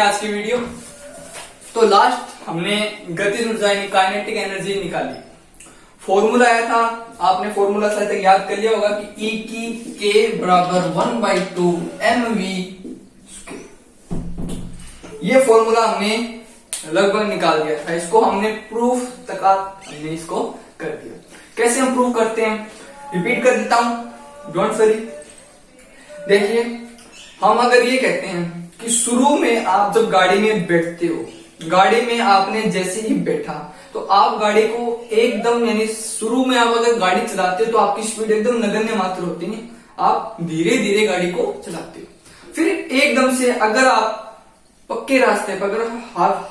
आज की वीडियो। तो लास्ट हमने गतिज ऊर्जा यानी काइनेटिक एनर्जी निकाली। फॉर्मूला आया था, आपने फॉर्मूला शायद तक याद कर लिया होगा कि E की K बराबर 1/2 mv। ये फॉर्मूला हमने लगभग निकाल दिया था, इसको हमने प्रूफ तक हमने इसको कर दिया। कैसे हम प्रूफ करते हैं, रिपीट कर देता हूं, डोंट वरी। देखिए, हम अगर ये कहते हैं कि शुरू में आप जब गाड़ी में बैठते हो, गाड़ी में आपने जैसे ही बैठा तो आप गाड़ी को एकदम, यानी शुरू में आप अगर गाड़ी चलाते हो तो आपकी स्पीड एकदम नगण्य मात्र होती है, आप धीरे धीरे गाड़ी को चलाते हो। फिर एकदम से अगर आप पक्के रास्ते पर, अगर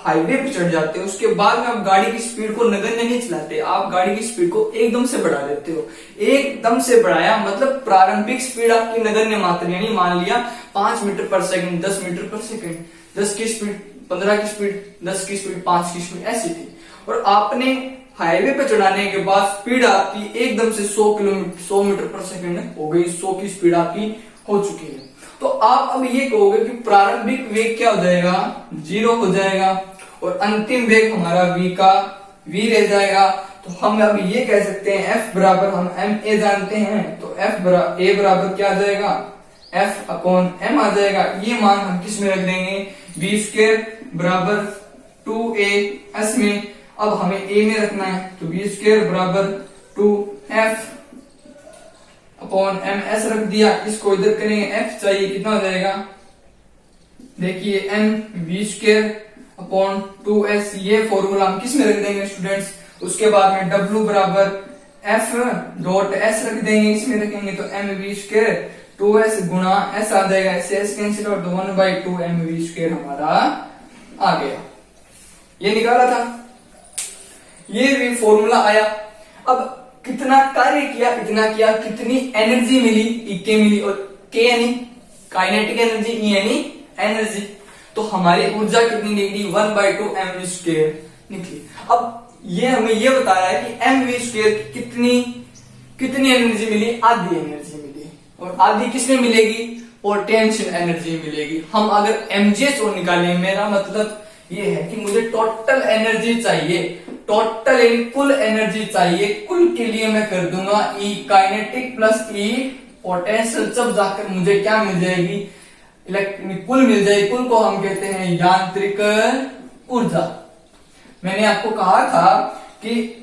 हाईवे पे चढ़ जाते हो, उसके बाद में आप गाड़ी की स्पीड को नगण्य नहीं चलाते, आप गाड़ी की स्पीड को एकदम से बढ़ा देते हो। एकदम से बढ़ाया मतलब प्रारंभिक स्पीड आपकी नगण्य मात्र, यानी मान लिया 5 मीटर पर सेकंड, 10 मीटर पर सेकंड, 10 की स्पीड, 15 की स्पीड, 10 की स्पीड, 5 की स्पीड, ऐसी थी। और आपने हाईवे पे चढ़ाने के बाद स्पीड आपकी एकदम से 100 मीटर पर सेकंड हो गई, 100 की स्पीड आपकी हो चुकी है। तो आप अब ये कहोगे कि प्रारंभिक वेग क्या हो जाएगा, 0 हो जाएगा, और अंतिम वेग हमारा v का v रह जाएगा। तो हम अब ये कह सकते हैं F बराबर, हम ma जानते हैं, तो a बराबर क्या आ जाएगा, F/m आ जाएगा। ये मान हम किस में रख देंगे, v² बराबर 2a s में। अब हमें a में रखना है, तो v² बराबर 2f/ms रख दिया। इसको इधर करेंगे, f चाहिए, कितना हो जाएगा, देखिए mv²/2s। ये फॉर्मूला हम किस में रख देंगे स्टूडेंट्स। उसके बाद में w बराबर f.s रख देंगे, इसमें रखेंगे तो mv² 2s गुणा s आ जाएगा, इससे s कैंसिल और 1/2 mv² हमारा आ गया। ये निकाला था, ये भी फॉर्मूला आया। अब कितना कार्य किया, इतना किया, कितनी एनर्जी मिली, E मिली, और K यानी काइनेटिक एनर्जी, E यानी एनर्जी। तो हमारी ऊर्जा कितनी निकली, 1/2 mv² निकली। अब ये हमें ये बता रहा है कि mv² कितनी एनर्जी मिली, आधी एनर्जी मिली। और आधी किसमें मिलेगी, पोटेंशियल एनर्जी मिलेगी। हम अगर mj और निकालें, मेरा मतलब ये है कि मुझे टोटल एनर्जी चाहिए, टोटल यानी कुल एनर्जी चाहिए। कुल के लिए मैं कर दूंगा E kinetic plus E potential, जब जाकर मुझे क्या मिल जाएगी, कुल मिल जाएगी। कुल को हम कहते हैं यांत्रिक ऊर्जा। मैंने आपको कहा था कि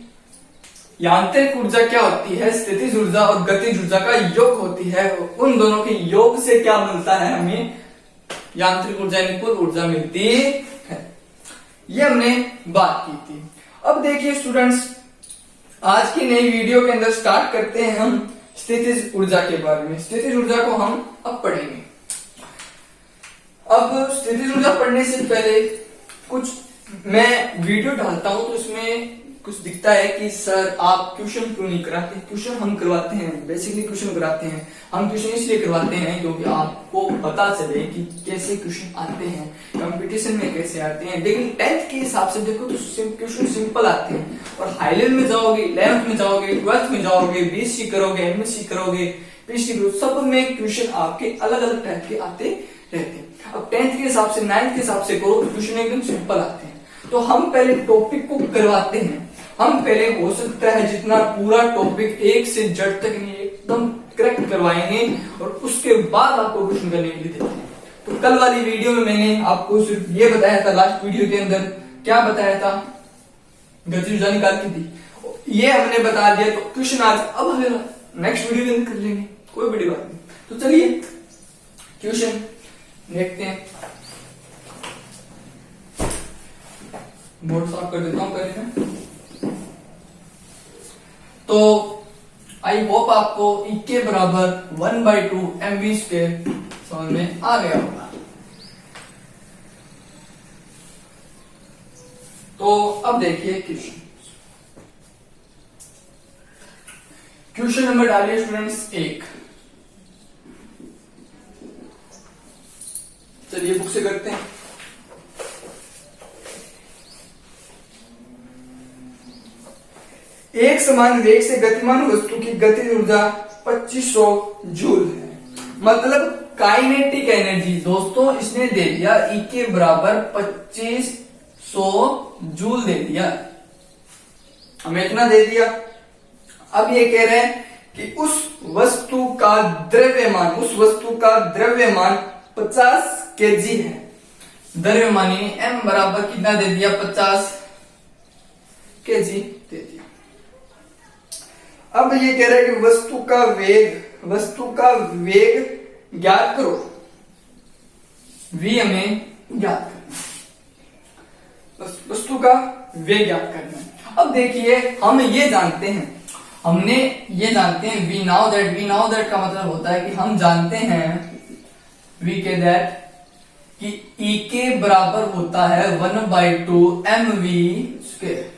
यांत्रिक ऊर्जा क्या होती है, स्थितिज ऊर्जा और गतिज ऊर्जा का योग होती है। उन दोनों के योग से क्या मिलता है, हमें यांत्रिक ऊर्जा यानी कुल ऊर्जा मिलती है। ये हमने बात की थी। अब देखिए स्टूडेंट्स, आज की नई वीडियो के अंदर स्टार्ट करते हैं हम स्थितिज ऊर्जा के बारे में। स्थितिज ऊर्जा को हम अब पढ़ेंगे। अब स्थितिज ऊर्जा पढ़ने से पहले कुछ मैं वीडियो डालता हूं तो इसमें कुछ दिखता है कि सर आप ट्यूशन क्यों नहीं कराते। ट्यूशन हम करवाते हैं, बेसिकली ट्यूशन कराते हैं। हम ट्यूशन इसलिए करवाते हैं क्योंकि आपको पता चले कि कैसे क्वेश्चन आते हैं, कंपटीशन में कैसे आते हैं। लेकिन 10th के हिसाब से देखो तो क्वेश्चन सिंपल आते हैं, और हाई लेवल में जाओगे, 11th में जाओगे, 12th में जाओगे, BSc करोगे, MSc करोगे, PhD करोगे, सब में क्वेश्चन आपके अलग अलग टाइप के आते रहते हैं। अब 10th के हिसाब से, 9th के हिसाब से करो तो क्वेश्चन एकदम सिंपल आते हैं। तो हम पहले टॉपिक को करवाते हैं। हम पहले हो सकता है जितना पूरा टॉपिक एक से जेड तक नहीं एकदम करेक्ट करवाएंगे, और उसके बाद आपको क्वेश्चन करने के लिए देते हैं। तो कल वाली वीडियो में मैंने आपको सिर्फ ये बताया था, लास्ट वीडियो के अंदर क्या बताया था, गतिज ऊर्जा निकाल की थी, ये हमने बता दिया। तो क्वेश्चन आज अब हमें नेक्स्ट वीडियो के अंदर कर लेंगे, कोई बड़ी बात नहीं। तो चलिए क्वेश्चन देखते हैं। बोर्ड साफ कर देता हूं पहले मैं। तो आई होप आपको E बराबर 1/2 mv² समझ में आ गया होगा। तो अब देखिए क्वेश्चन नंबर डालिए स्टूडेंट्स 1। चलिए बुक से करते हैं। एक समान वेग से गतिमान वस्तु की गतिज ऊर्जा 2500 जूल है। मतलब काइनेटिक एनर्जी दोस्तों इसने दे दिया E के बराबर 2500 जूल दे दिया, हमें इतना दे दिया। अब ये कह रहे हैं कि उस वस्तु का द्रव्यमान 50 केजी है। द्रव्यमान m बराबर कितना दे दिया, 50 केजी दे दिया। अब ये कह रहा है कि वस्तु का वेग ज्ञात करो, v हमें ज्ञात करना, वस्तु का वेग ज्ञात करना है। अब देखिए हम ये जानते हैं वी नाउ दैट का मतलब होता है कि हम जानते हैं वी के दैट कि E के बराबर होता है 1/2 mv स्क्वायर,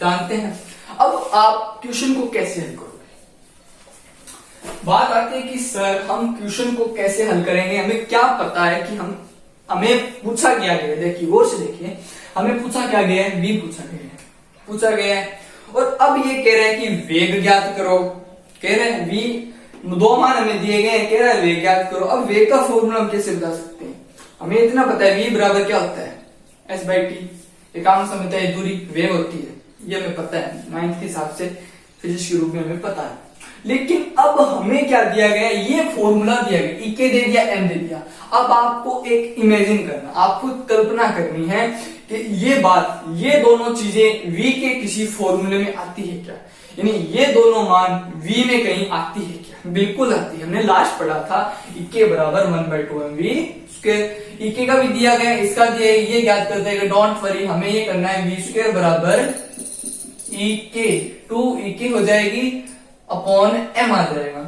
जानते हैं। अब आप क्वेश्चन को कैसे हल करोगे? बात आती है कि सर हम क्वेश्चन को कैसे हल करेंगे, हमें क्या पता है कि हमें पूछा क्या गया है। देखिए गौर से देखिए, हमें पूछा क्या गया है, v पूछा गया है और अब ये कह रहे हैं कि वेग ज्ञात करो, कह रहे हैं v दो मान हमें दिए गए हैं, कह रहा है वेग ज्ञात करो। अब वेग का फॉर्मूला हम कैसे बता सकते हैं? हमें इतना पता है v बराबर क्या होता है, s/t, एकांक समय दूरी वेग होती है, ये हमें पता है, 9th के हिसाब से फिजिक्स के रूप में हमें पता है। लेकिन अब हमें क्या दिया गया, ये फॉर्मूला दिया गया, E के दे दिया, m दे दिया। अब आपको एक इमेजिन करना, आपको कल्पना करनी है कि ये दोनों चीजें v के किसी फॉर्मूले में आती है क्या, यानी ये दोनों मान v में कहीं आती है क्या? बिल्कुल आती है, हमने लास्ट पढ़ा था E के बराबर 1/2 mv स्क्वायर। E के का भी दिया गया, इसका दिया, ये ज्ञात कर देगा, डोंट वरी, हमें ये करना है v स्क्वायर बराबर E के 2 E के हो जाएगी अपॉन m आ जाएगा।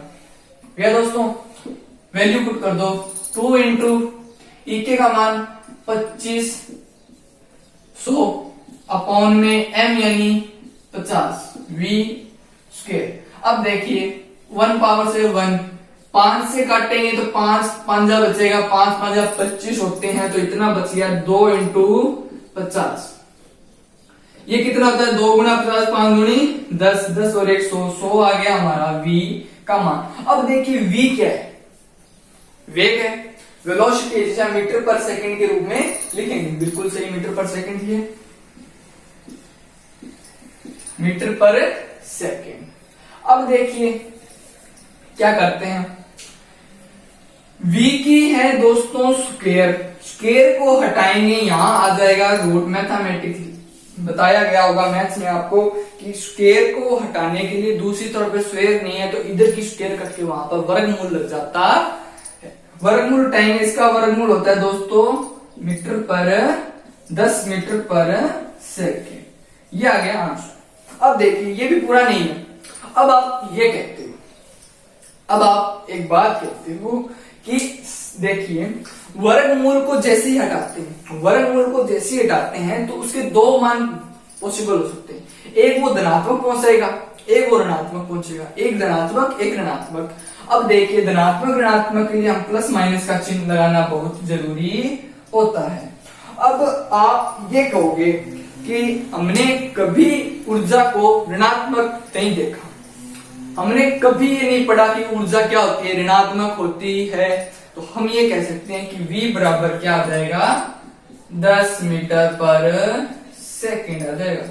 क्या दोस्तों, वैल्यू पुट कर दो, 2 इंटू E के का मान 2500 अपॉन में m यानी 50 v स्क्वायर। अब देखिए 1 पावर से 1, 5 से काटेंगे तो 5 पंजा बचेगा, 5 पंजा 25 होते हैं, तो इतना बच गया 2 इंटू 50। ये कितना होता है, 2 गुना 50, 5 दूनी 10, 10 और 1 100 आ गया हमारा v का मान। अब देखिए v क्या है, वेग है, वेलोसिटी जिसे हम मीटर पर सेकंड के रूप में लिखेंगे, बिल्कुल सही, मीटर पर सेकंड ही है, मीटर पर सेकंड। अब देखिए क्या करते हैं, v की है दोस्तों स्क्वायर को हटाएंगे, यहां आ जाएगा रूट। मैथमेटिक्स बताया गया होगा मैथ्स में आपको कि स्क्वायर को हटाने के लिए दूसरी तरफ पे स्क्वायर नहीं है तो इधर की स्क्वायर करके वहां पर वर्गमूल लग जाता है। वर्गमूल उठाएंगे, इसका वर्गमूल होता है दोस्तों मीटर पर 10 मीटर पर सेकेंड, ये आ गया आंसर। अब देखिए ये भी पूरा नहीं है, अब आप ये कहते हो, अब आप एक बात कहते हो कि देखिए वर्गमूल को जैसे ही हटाते हैं तो उसके दो मान पॉसिबल हो सकते हैं, एक वो धनात्मक पहुंचेगा, एक वो ऋणात्मक पहुंचेगा, एक धनात्मक एक ऋणात्मक। अब देखिए धनात्मक ऋणात्मक के लिए हम प्लस माइनस का चिन्ह लगाना बहुत जरूरी होता है। अब आप ये कहोगे कि हमने कभी ऊर्जा को ऋणात्मक नहीं देखा, हमने कभी ये नहीं पढ़ा कि ऊर्जा क्या होती है, ऋणात्मक होती है, तो हम ये कह सकते हैं कि v बराबर क्या आ जाएगा, 10 मीटर पर सेकंड आ जाएगा।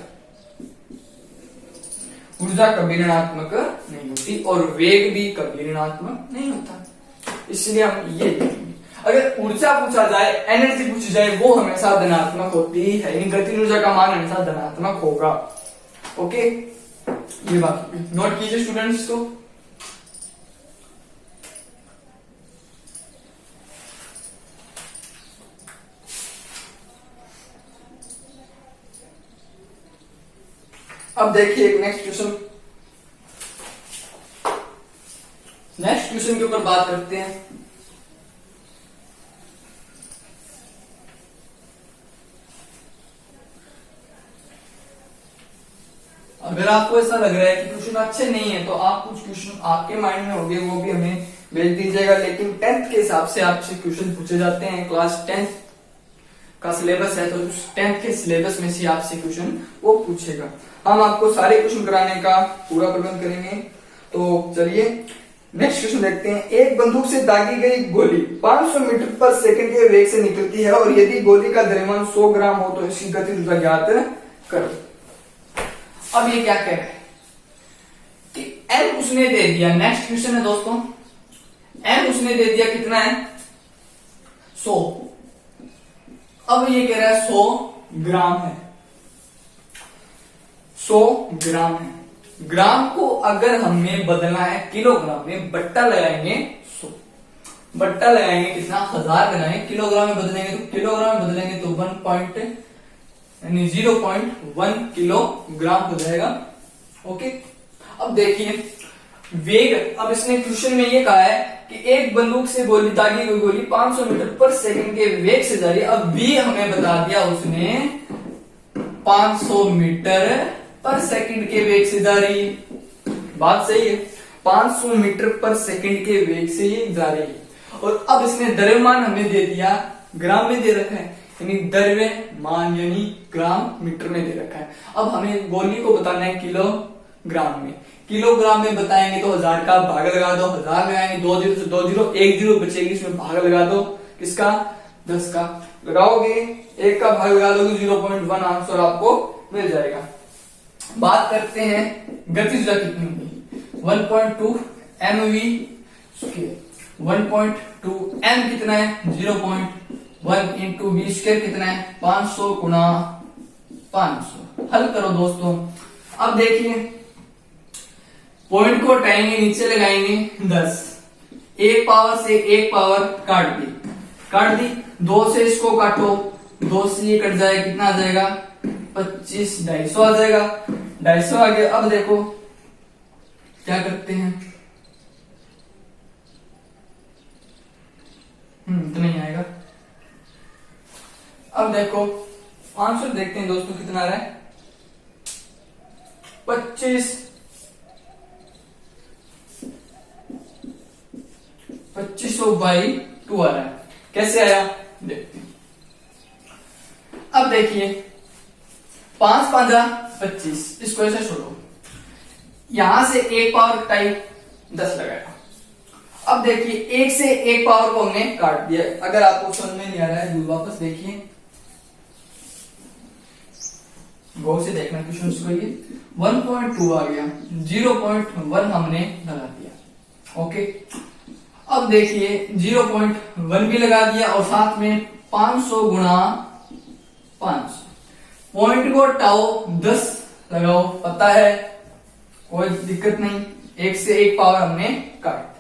ऊर्जा कभी ऋणात्मक नहीं होती और वेग भी कभी ऋणात्मक नहीं होता, इसलिए हम ये लिखेंगे। अगर ऊर्जा पूछा जाए, एनर्जी पूछी जाए, वो हमेशा धनात्मक होती है, यानी गतिज ऊर्जा का मान हमेशा धनात्मक होगा। ओके, ये बात नोट कीजिए स्टूडेंट्स को। अब देखिए एक नेक्स्ट क्वेश्चन के ऊपर बात करते हैं। अगर आपको ऐसा लग रहा है कि क्वेश्चन अच्छे नहीं है तो आप कुछ क्वेश्चन आपके माइंड में होंगे वो भी हमें भेज दीजिएगा, लेकिन 10th के हिसाब से आपसे क्वेश्चन पूछे जाते हैं। क्लास 10th का सिलेबस है तो 10th के सिलेबस में से आपसे क्वेश्चन वो पूछेगा। हम आपको सारे क्वेश्चन कराने का पूरा प्रबंध करेंगे। तो चलिए नेक्स्ट क्वेश्चन देखते हैं। एक बंदूक से दागी गई गोली 500 मीटर पर सेकंड के वेग से निकलती है और यदि गोली का द्रव्यमान 100 ग्राम हो तो इसकी गति ऊर्जा ज्ञात करो। अब ये क्या कह रहा है कि m उसने दे दिया, नेक्स्ट क्वेश्चन है दोस्तों, m उसने दे दिया कितना है 100। अब ये कह रहा है 100 ग्राम है, 100 ग्राम है। ग्राम को अगर हमें बदलना है किलोग्राम में, बट्टा लगाएंगे 100, बट्टा लगाएंगे कितना 1000 बनाएंगे, किलोग्राम में बदलेंगे तो किलोग्राम में बदलेंगे तो 0.1 किलोग्राम हो जाएगा। ओके, अब देखिए वेग, अब इसने क्वेश्चन में ये कहा है कि एक बंदूक से गोली दागी गई गोली 500 मीटर पर सेकंड के वेग से जा रही है। अब भी हमें बता दिया उसने 500 मीटर पर सेकंड के वेग से जा रही है, बात सही है, 500 मीटर पर सेकंड के वेग से ही जा रही है। और अब इसने द्रव्यमान हमें दे दिया, ग्राम में दे रखा है, यानी द्रव्यमान यानी ग्राम मीटर में दे रखा है। अब हमें गोली को बताना है किलोग्राम में, किलोग्राम में बताएंगे तो 1000 का भाग लगा दो, 1000 लगाएंगे 2 जीरो से 2 जीरो, 1 जीरो बचेगी, इसमें भाग लगा दो किसका 10 का, लगाओगे 1 का भाग लगा दोगे 0.1 आंसर आपको मिल जाएगा। बात करते हैं गति ऊर्जा कितनी होगी, 1.2 mv स्क्वायर, 1.2 m कितना है 0.1 इंटू v स्क्वायर कितना है 500 गुणा 500। हल करो दोस्तों। अब देखिए पॉइंट को हटाएंगे, नीचे लगाएंगे 10, एक पावर से एक पावर काट दी, 2 से इसको काटो, 2 से ये कट जाएगा, कितना आ जाएगा 25, 250 आ जाएगा, 250 आ गया। अब देखो क्या करते हैं, तो नहीं आएगा। अब देखो आंसर देखते हैं दोस्तों कितना आ रहा है 2500/2 आ रहा है। कैसे आया देखते हैं। अब देखिए 5 5 25, इसको ऐसे छोड़ो, यहां से एक पावर कटाई 10 लगाया। अब देखिए एक से एक पावर को हमने काट दिया। अगर आपको समझ में नहीं आ रहा है वापस देखिए, गौर से देखना क्वेश्चन को। ये 1.2 आ गया, 0.1 हमने लगा दिया। ओके, अब देखिए 0.1 भी लगा दिया और साथ में 500 गुणा 500, पॉइंट को टाओ 10 लगाओ, पता है कोई दिक्कत नहीं, एक से एक पावर हमने काट,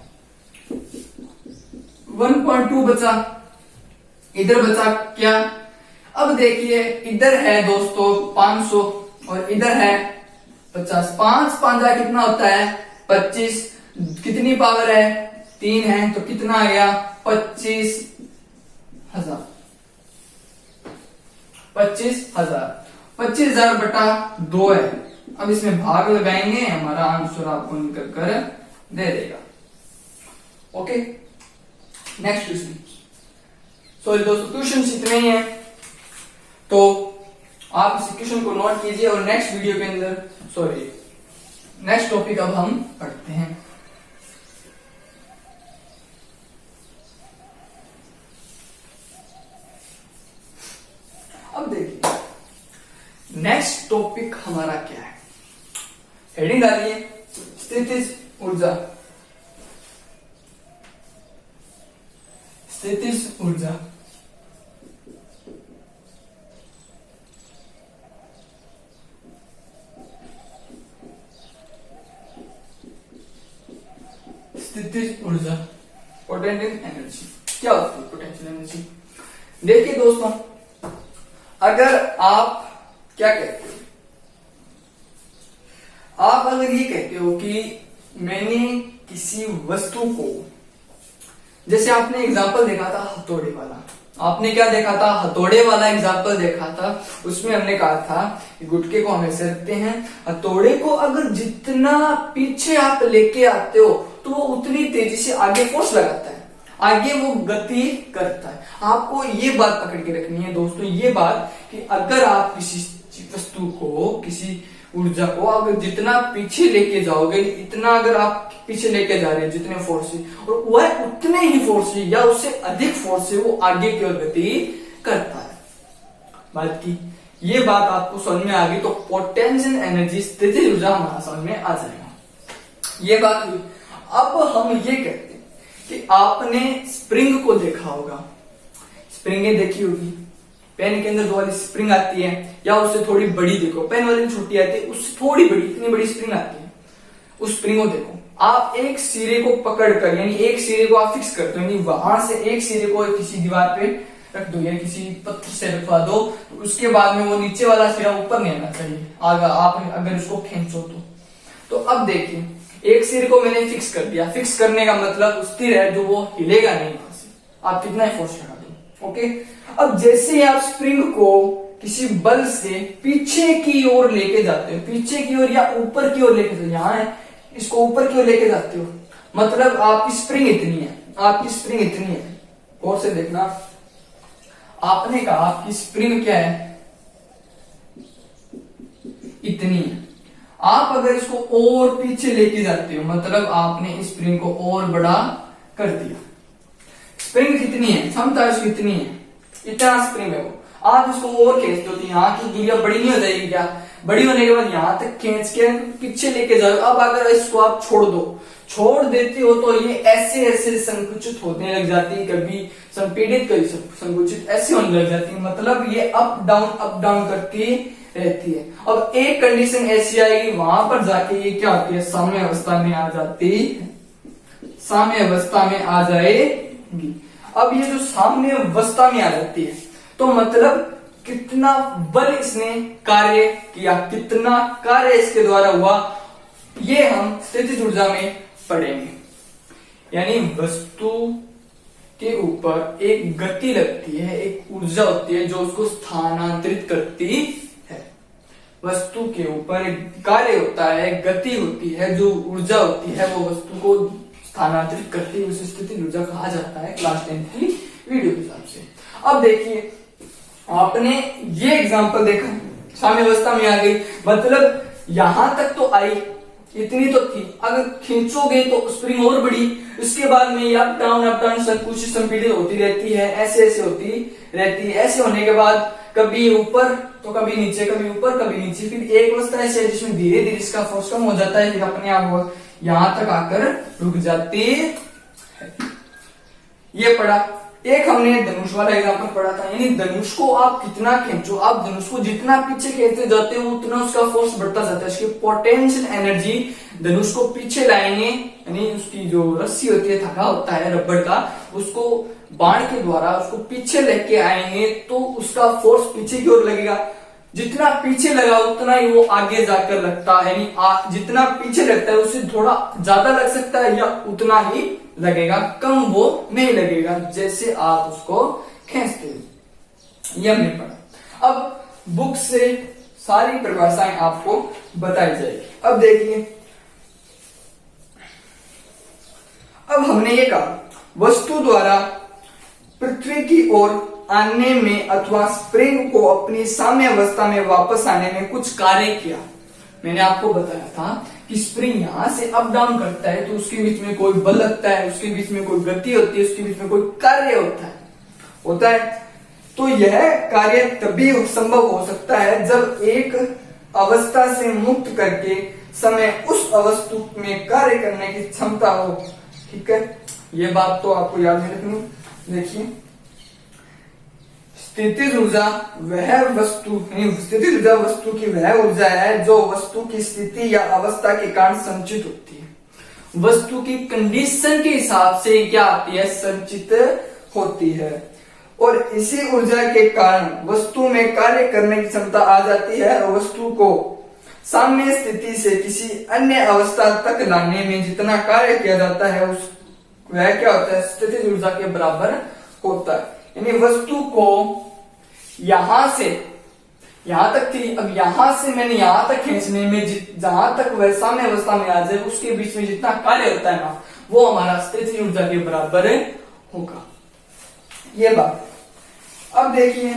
1.2 बचा, इधर बचा क्या। अब देखिए इधर है दोस्तों 500 और इधर है 50, 5 5 कितना होता है 25, कितनी पावर है 3 है, तो कितना आ गया 25,000, 25,000 बटा 2 है। अब इसमें भाग लगाएंगे, हमारा आंसर आपको निकल कर दे देगा। Okay, next question. सॉरी दोस्तों क्वेश्चन इतने ही है, तो आप इस क्वेश्चन को नोट कीजिए और नेक्स्ट वीडियो के अंदर, सॉरी नेक्स्ट टॉपिक अब हम पढ़ते हैं। अब देखिए नेक्स्ट टॉपिक हमारा क्या है, हेडिंग डालिए स्थितिज ऊर्जा, स्थितिज ऊर्जा। स्थितिज ऊर्जा, पोटेंशियल एनर्जी। क्या होती है पोटेंशियल एनर्जी? देखिए दोस्तों, अगर आप क्या कहते हो, आप अगर ये कहते हो कि मैंने किसी वस्तु को, जैसे आपने एग्जांपल देखा था हथौड़े वाला, आपने क्या देखा था हथौड़े वाला एग्जांपल देखा था, उसमें हमने कहा था कि गुटके को हम ऐसे रखते हैं, हथौड़े को अगर जितना पीछे आप लेके आते हो तो वो उतनी तेजी से आगे फोर्स लगाता है, आगे वो गति करता है। आपको ये बात पकड़ के रखनी है दोस्तों, ये बात कि अगर आप किसी वस्तु को, किसी ऊर्जा को अगर जितना पीछे लेके जाओगे, इतना अगर आप पीछे लेके जा रहे हैं जितने फोर्स से, और वह उतने ही फोर्स से या उससे अधिक फोर्स से वो आगे की ओर गति करता है। बात की ये बात आपको समझ में आ गई तो पोटेंशियल एनर्जी स्थितिज ऊर्जा हमारा समझ में आ जाएगा। ये बात हुई। अब हम ये कहते हैं कि आपने स्प्रिंग को देखा होगा, स्प्रिंगें देखी होगी, पेन के अंदर जो वाली स्प्रिंग आती है या उससे थोड़ी बड़ी देखो, पेन वाली छोटी आती है, उससे थोड़ी बड़ी, इतनी बड़ी स्प्रिंग आती है, उस स्प्रिंग को देखो। आप एक सिरे को पकड़कर यानी एक सिरे को आप फिक्स करते हो, यानी वहां से एक सिरे को किसी दीवार पे रख दो या किसी पत्थर से रखवा दो, तो उसके बाद में वो नीचे वाला सिरा ऊपर नहीं आना चाहिए आगे आप अगर उसको खींचो तो अब देखिए एक सिरे को मैंने फिक्स कर दिया, फिक्स करने का मतलब स्थिर है जो वो हिलेगा नहीं वहां से, आप कितना ही फोर्स लगा दो। ओके, अब जैसे आप स्प्रिंग को किसी बल से पीछे की ओर लेके जाते हो, पीछे की ओर या ऊपर की ओर लेके जाते हो, यहाँ है इसको ऊपर की ओर लेके जाते हो, मतलब आपकी स्प्रिंग इतनी है, आपकी स्प्रिंग इतनी है, और से देखना आपने कहा आपकी स्प्रिंग क्या है, इतनी है। आप अगर इसको और पीछे लेके जाते हो मतलब आपने इस स्प्रिंग को और बड़ा कर दिया। स्प्रिंग कितनी है, क्षमता इसकी कितनी है, इतना स्प्रिंग है वो, आप इसको और खींच दो तो यहाँ की दूरियां बड़ी नहीं हो जाएगी क्या, बड़ी होने के बाद यहां तक खींच के पीछे लेके जाओ। अब अगर इसको आप छोड़ देते हो तो ये ऐसे ऐसे संकुचित होने लग जाती है, कभी संपीड़ित कभी संकुचित ऐसे होने लग जाती है, मतलब ये अप डाउन करती रहती है। अब एक कंडीशन ऐसी आएगी वहां पर जाके ये क्या होती है, साम्य अवस्था में आ जाती, साम्य अवस्था में आ जाएगी। अब ये जो साम्य अवस्था में आ जाती है तो मतलब कितना बल इसने कार्य किया, कितना कार्य इसके द्वारा हुआ, ये हम स्थितिज ऊर्जा में पढ़ेंगे। यानी वस्तु के ऊपर एक गति लगती है, एक ऊर्जा होती है जो उसको स्थानांतरित करती है। वस्तु के ऊपर एक कार्य होता है, गति होती है, जो ऊर्जा होती है वो वस्तु को स्थानांतरित करती है, उसे स्थितिज ऊर्जा कहा जाता है क्लास 10 की वीडियो के हिसाब से। अब देखिए आपने ये एग्जांपल देखा, साम्य अवस्था में आ गई, मतलब यहां तक तो आई, इतनी तो थी, अगर खींचोगे तो स्प्रिंग और बड़ी, उसके बाद में अप डाउन संकुचित संपीड़ित होती रहती है, ऐसे ऐसे होती रहती है। ऐसे होने के बाद कभी ऊपर तो कभी नीचे, कभी ऊपर कभी नीचे, फिर एक अवस्था ऐसी है जिसमें धीरे धीरे इसका फोर्स कम हो जाता है, फिर अपने आप यहां तक आकर रुक जाती है। ये पढ़ा। एक हमने धनुष वाला एग्जांपल पढ़ा था, यानी धनुष को आप कितना खींचो, आप धनुष को जितना पीछे खींचते जाते हो उतना उसका फोर्स बढ़ता जाता है, इसकी पोटेंशियल एनर्जी धनुष को पीछे लाएंगे, यानी उसकी जो रस्सी होती है, धागा होता है रबड़ का, उसको बाण के द्वारा उसको पीछे लेके आएंगे तो उसका फोर्स पीछे की ओर लगेगा, जितना पीछे लगा उतना ही वो आगे जाकर लगता है, यानी जितना पीछे लगता है उससे थोड़ा ज्यादा लग सकता है या उतना ही लगेगा, कम वो नहीं लगेगा जैसे आप उसको खींचते हो। ये हमने पढ़ा। अब बुक से सारी परिभाषाएं आपको बताई जाएगी। अब देखिए, अब हमने ये कहा वस्तु द्वारा पृथ्वी की ओर आने में अथवा स्प्रिंग को अपनी साम्य अवस्था में वापस आने में कुछ कार्य किया। मैंने आपको बताया था कि स्प्रिंग यहां से अप डाउन करता है तो उसके बीच में कोई बल लगता है, उसके बीच में कोई गति होती है, उसके बीच में कोई कार्य होता है। तो यह कार्य तभी संभव हो सकता है जब एक अवस्था से मुक्त करके समय उस अवस्था में कार्य करने की क्षमता हो। ठीक है, ये बात तो आपको याद में रखनी। देखिए, स्थितिज ऊर्जा वह वस्तु, स्थितिज ऊर्जा वस्तु की वह ऊर्जा है जो वस्तु की स्थिति या अवस्था के कारण संचित होती है। वस्तु की कंडीशन के हिसाब से क्या आती है, संचित होती है, और इसी ऊर्जा के कारण वस्तु में कार्य करने की क्षमता आ जाती है और वस्तु को साम्य स्थिति से किसी अन्य अवस्था तक लाने में जितना कार्य किया जाता है उस वह क्या होता है, स्थितिज ऊर्जा के बराबर होता है। यानी वस्तु को यहां से यहां तक थी, अब यहां से मैंने यहां तक खींचने में जहां तक वह साम्य अवस्था में आ जाए उसके बीच में जितना कार्य होता है ना, वो हमारा स्थितिज ऊर्जा के बराबर होगा। ये बात। अब देखिए,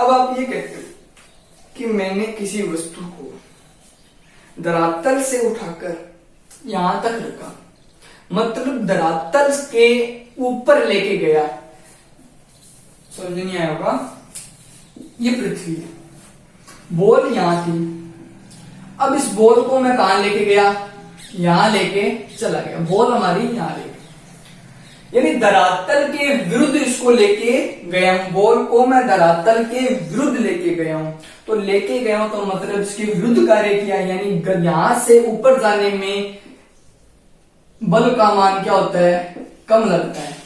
अब आप ये कहते हो कि मैंने किसी वस्तु को धरातल से उठाकर यहां तक रखा, मतलब धरातल के ऊपर लेके गया। समझ नहीं आया होगा। ये पृथ्वी है, बॉल यहां थी, अब इस बॉल को मैं कहां लेके गया, यहां लेके चला गया, बॉल हमारी यहां लेके, यानी धरातल के विरुद्ध इसको लेके गया हूं, बॉल को मैं धरातल के विरुद्ध लेके गया हूं। तो लेके गया हूं तो मतलब इसके विरुद्ध कार्य किया, यानी यहां से ऊपर जाने में बल का मान क्या होता है, कम लगता है,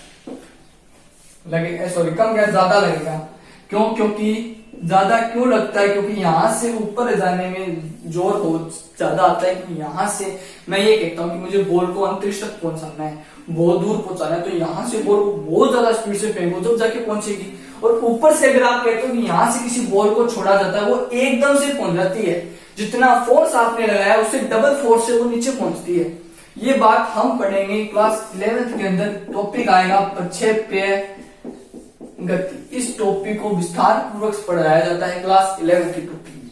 लगे सॉरी कम क्या ज्यादा लगेगा। क्यों? क्योंकि ज्यादा क्यों लगता है, क्योंकि यहां से ऊपर जाने में जोर बहुत ज्यादा आता है। कि यहां से मैं ये कहता हूं कि मुझे बॉल को अंतरिक्ष तक पहुंचाना है, बहुत दूर पहुंचाना है, तो यहां से बॉल को बहुत ज्यादा स्पीड से फेंको जब जाके पहुंचेगी। और ऊपर से अगर आप कहते हो कि यहां से किसी बॉल को छोड़ा जाता है, वो एकदम से पहुंच जाती है, जितना फोर्स आपने लगाया उससे डबल फोर्स से वो नीचे पहुंचती है। ये बात हम पढ़ेंगे क्लास 11th के अंदर, टॉपिक आएगा प्रक्षेप्य गति। इस टॉपिक को विस्तार पूर्वक पढ़ाया जाता है क्लास 11 की टॉपिक में।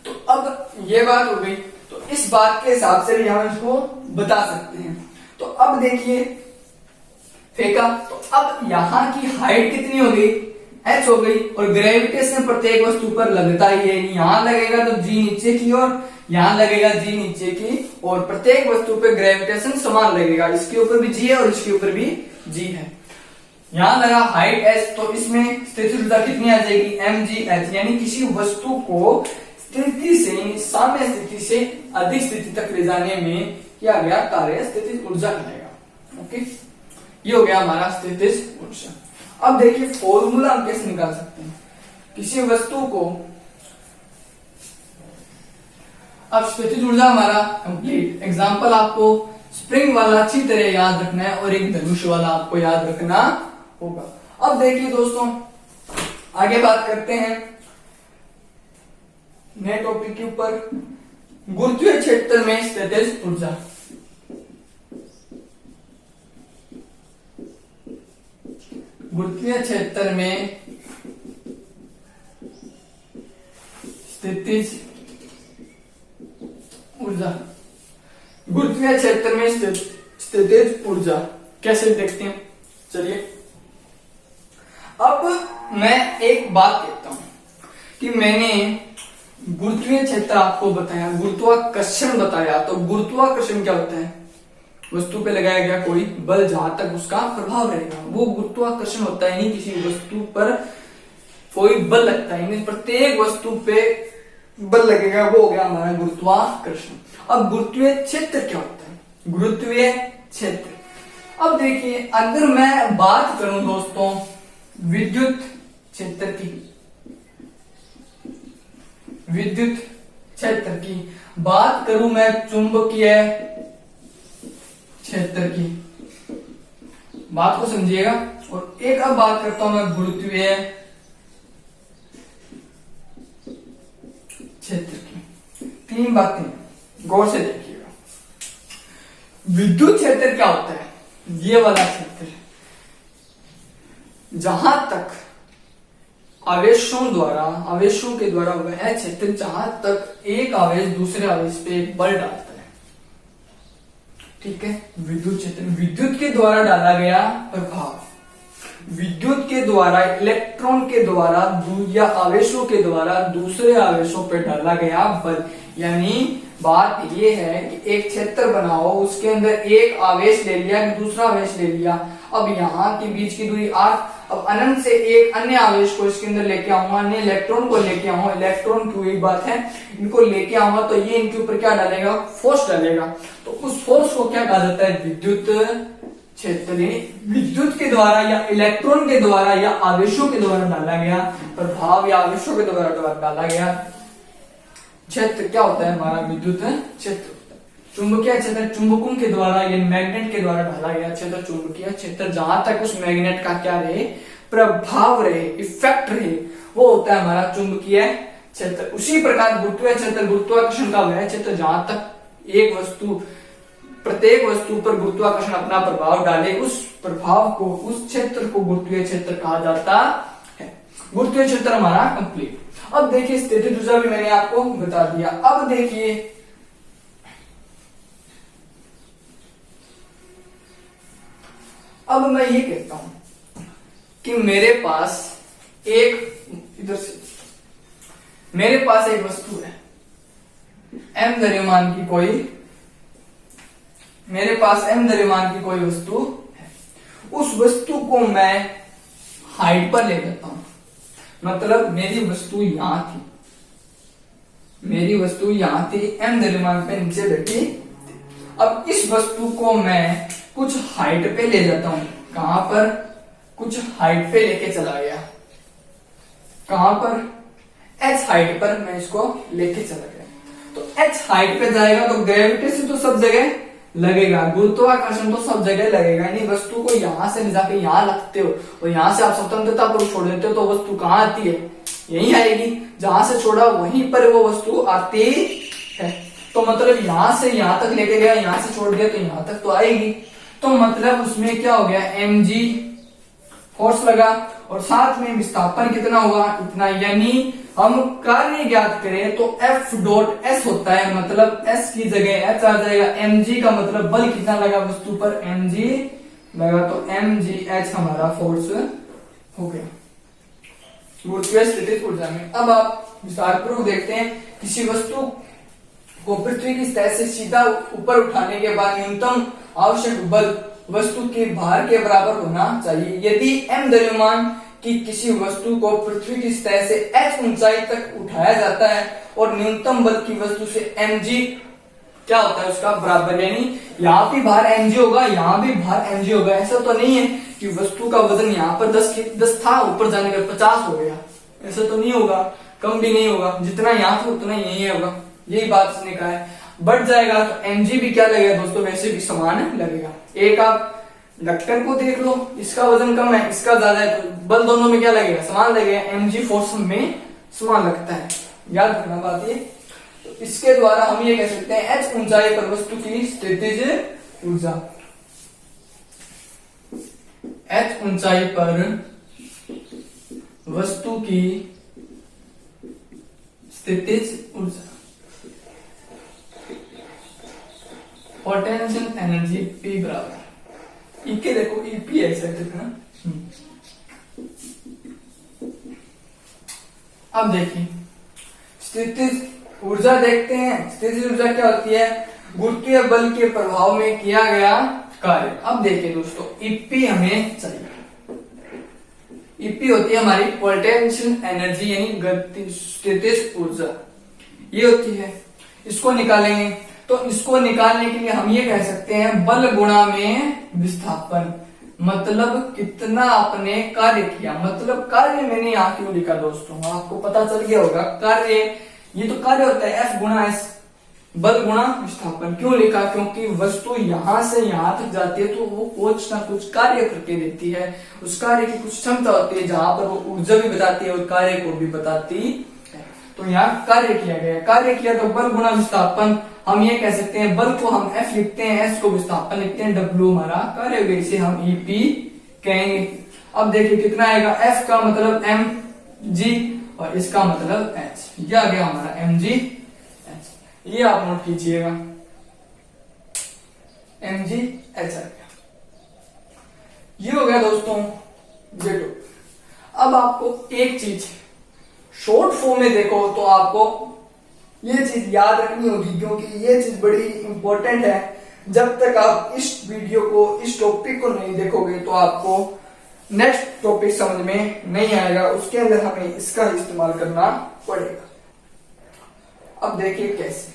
तो अब ये बात हो गई, तो इस बात के हिसाब से भी हम इसको बता सकते हैं। तो अब देखिए फेंका, तो अब यहां की हाइट कितनी हो गई, h हो गई, और ग्रेविटेशन प्रत्येक वस्तु पर लगता ही है। यहां लगेगा तो g नीचे की ओर, यहां लगेगा g नीचे की, और प्रत्येक वस्तु पे ग्रेविटेशन समान लगेगा। इसके ऊपर भी g है और इसके ऊपर भी g है। यहां लगा हाइट h, तो इसमें स्थितिज ऊर्जा कितनी आ जाएगी, mgh, यानी किसी वस्तु को स्थिति से साम्य स्थिति से अधिक स्थिति तक ले जाने में किया गया कार्य स्थितिज ऊर्जा कहलाएगा। ओके, ये हो गया हमारा स्थितिज ऊर्जा। अब देखिए फॉर्मूला हम कैसे निकाल सकते हैं किसी वस्तु को। अब स्थितिज ऊर्जा हमारा कंप्लीट। एग्जांपल आपको स्प्रिंग वाला अच्छी तरह याद रखना है और एक धनुष वाला आपको याद रखना होगा। अब देखिए दोस्तों, आगे बात करते हैं नए टॉपिक के ऊपर, गुरुत्वीय क्षेत्र में स्थितिज ऊर्जा। गुरुत्वीय क्षेत्र में स्थितिज ऊर्जा, गुरुत्वीय क्षेत्र में स्थितिज ऊर्जा कैसे देखते हैं, चलिए। अब मैं एक बात कहता हूं कि मैंने गुरुत्वीय क्षेत्र आपको बताया, गुरुत्वाकर्षण बताया, तो गुरुत्वाकर्षण क्या होता है, वस्तु पे लगाया गया कोई बल, जहां तक उसका प्रभाव रहेगा वो गुरुत्वाकर्षण होता है। नहीं किसी वस्तु पर कोई बल लगता है, नहीं प्रत्येक वस्तु पे बल लगेगा, वो हो गया हमारा गुरुत्वाकर्षण। अब गुरुत्वीय क्षेत्र क्या होता है, गुरुत्वीय क्षेत्र। अब देखिए अगर मैं बात करूं दोस्तों विद्युत क्षेत्र की, विद्युत क्षेत्र की बात करूं मैं चुंबकीय क्षेत्र की, बात को समझिएगा। और एक अब बात करता हूं मैं गुरुत्वीय क्षेत्र की। तीन बातें गौर से देखिएगा। विद्युत क्षेत्र क्या होता है, ये वाला क्षेत्र जहां तक आवेशों के द्वारा वह क्षेत्र जहां तक एक आवेश दूसरे आवेश पे बल डालता है, ठीक है। विद्युत क्षेत्र, विद्युत के द्वारा डाला गया प्रभाव, विद्युत के द्वारा, इलेक्ट्रॉन के द्वारा या आवेशों के द्वारा दूसरे आवेशों पर डाला गया बल। यानी बात यह है कि एक क्षेत्र बनाओ, उसके अंदर एक आवेश ले लिया, दूसरा आवेश ले लिया, अब यहाँ के बीच की दूरी r, अब अनंत से एक अन्य आवेश को इसके अंदर लेके आऊंगा, अन्य इलेक्ट्रॉन को लेके आऊंगा, इलेक्ट्रॉन की एक बात है, इनको लेके आऊंगा तो ये इनके ऊपर क्या डालेगा, फोर्स डालेगा। तो उस फोर्स को क्या कहा जाता है, विद्युत क्षेत्र। विद्युत के द्वारा या इलेक्ट्रॉन के द्वारा या आवेशों के द्वारा डाला गया प्रभाव या आवेशों के द्वारा डाला गया क्षेत्र क्या होता है, हमारा विद्युत क्षेत्र। चुंबकीय क्षेत्र, चुंबकों के द्वारा या मैग्नेट के द्वारा डाला गया क्षेत्र चुंबकीय क्षेत्र, जहां तक उस मैग्नेट का क्या रहे, प्रभाव रहे, इफेक्ट रहे, वो होता है हमारा चुंबकीय क्षेत्र। उसी प्रकार गुरुत्वीय क्षेत्र, गुरुत्वाकर्षण का वह क्षेत्र जहां तक एक वस्तु, प्रत्येक वस्तु पर गुरुत्वाकर्षण अपना प्रभाव डाले, उस प्रभाव को, उस क्षेत्र को गुरुत्वीय क्षेत्र कहा जाता है। गुरुत्वीय क्षेत्र हमारा कंप्लीट। अब देखिए स्थितिज ऊर्जा भी मैंने आपको बता दिया। अब देखिए अब मैं ये कहता हूं कि मेरे पास एक वस्तु है m द्रव्यमान की कोई, मेरे पास m द्रव्यमान की कोई वस्तु है। उस वस्तु को मैं हाइट पर ले लेता हूं, मतलब मेरी वस्तु यहां थी, मेरी वस्तु यहां थी, m द्रव्यमान पे नीचे बैठी। अब इस वस्तु को मैं कुछ हाइट पे ले जाता हूं। कहां पर? कुछ हाइट पे लेके चला गया। कहां पर? h हाइट पर मैं इसको लेके चला गया। तो h हाइट पे जाएगा तो ग्रेविटेशन तो सब जगह लगेगा, गुरुत्वाकर्षण तो सब जगह लगेगा। यानी वस्तु को यहां से ले जाके यहां रखते हो और यहां से आप स्वतंत्रता पर छोड़ देते हो तो वस्तु कहां आती है? यहीं आएगी। जहां से छोड़ा वहीं पर वो वस्तु आती है। तो मतलब यहां से यहां तक लेके गया, यहां से छोड़ दिया तो यहां तक तो आएगी। तो मतलब उसमें क्या हो गया? mg फोर्स लगा और साथ में विस्थापन कितना हुआ? इतना। यानी हम कार्य ज्ञात करें तो F डॉट S होता है, मतलब S की जगह H आ जाएगा। mg का मतलब बल कितना लगा वस्तु पर? mg लगा, तो mgh हमारा फोर्स हो गया गुरुत्वीय स्थितिज ऊर्जा में। अब आप विस्तार पूर्वक देखते हैं। किसी वस्तु को पृथ्वी की सतह से सीधा ऊपर उठाने के बाद न्यूनतम आवश्यक बल वस्तु के भार के बराबर होना चाहिए। यदि m द्रव्यमान की किसी वस्तु को पृथ्वी की सतह से h ऊंचाई तक उठाया जाता है और न्यूनतम बल की वस्तु से mg क्या होता है? उसका बराबर। यानी यहाँ भी भार mg होगा, यहाँ भी भार mg होगा। ऐसा तो नहीं है कि वस्तु का वजन यहाँ पर 10 था, ऊपर जाने का 50 हो गया। ऐसा तो नहीं होगा, कम भी नहीं होगा। जितना यहाँ था उतना यही होगा। यही बात इसने कहा है। बढ़ जाएगा तो mg भी क्या लगेगा दोस्तों? वैसे भी समान लगेगा। एक आप ढक्कन को देख लो, इसका वजन कम है, इसका ज्यादा है, तो बल दोनों में क्या लगेगा? समान लगेगा। mg फोर्स में समान लगता है, याद रखना बात ये। तो इसके द्वारा हम ये कह सकते हैं h ऊंचाई पर वस्तु की स्थितिज ऊर्जा, h ऊंचाई पर वस्तु की स्थितिज ऊर्जा, पोटेंशियल एनर्जी P बराबर इके, देखो ईपी ऐसे लिखना। अब देखिए स्थितिज ऊर्जा देखते हैं। स्थितिज ऊर्जा क्या होती है? गुरुत्वीय बल के प्रभाव में किया गया कार्य। अब देखिए दोस्तों, ईपी हमें चाहिए। ईपी होती है हमारी पोटेंशियल एनर्जी यानी गति स्थितिज ऊर्जा, ये होती है। इसको निकालेंगे तो इसको निकालने के लिए हम ये कह सकते हैं बल गुणा में विस्थापन, मतलब कितना आपने कार्य किया। मतलब कार्य मैंने यहाँ क्यों लिखा दोस्तों? आपको पता चल गया होगा। कार्य, ये तो कार्य होता है F गुणा S, बल गुणा विस्थापन। क्यों लिखा? क्योंकि वस्तु यहां से यहां तक जाती है तो वो कुछ ना कुछ कार्य करके देती है। उस कार्य की कुछ क्षमता होती है जहां पर वो ऊर्जा भी बताती है और कार्य को भी बताती है। तो यहाँ कार्य किया गया, कार्य किया तो बल गुणा विस्थापन। हम ये कह सकते हैं बल को हम F लिखते हैं, S को विस्थापन लिखते हैं, W हमारा कार्य होगा, इसे हम EP कहेंगे। अब देखिए कितना आएगा? F का मतलब mg और इसका मतलब h, ये आ गया हमारा mg h। ये आप नोट कीजिएगा, mg h आ गया। ये हो गया दोस्तों Z। अब आपको एक चीज शॉर्ट फॉर्म में देखो तो आपको ये चीज याद रखनी होगी, क्योंकि ये चीज बड़ी इंपॉर्टेंट है। जब तक आप इस वीडियो को, इस टॉपिक को नहीं देखोगे तो आपको नेक्स्ट टॉपिक समझ में नहीं आएगा। उसके अंदर हमें इसका इस्तेमाल करना पड़ेगा। अब देखिए कैसे।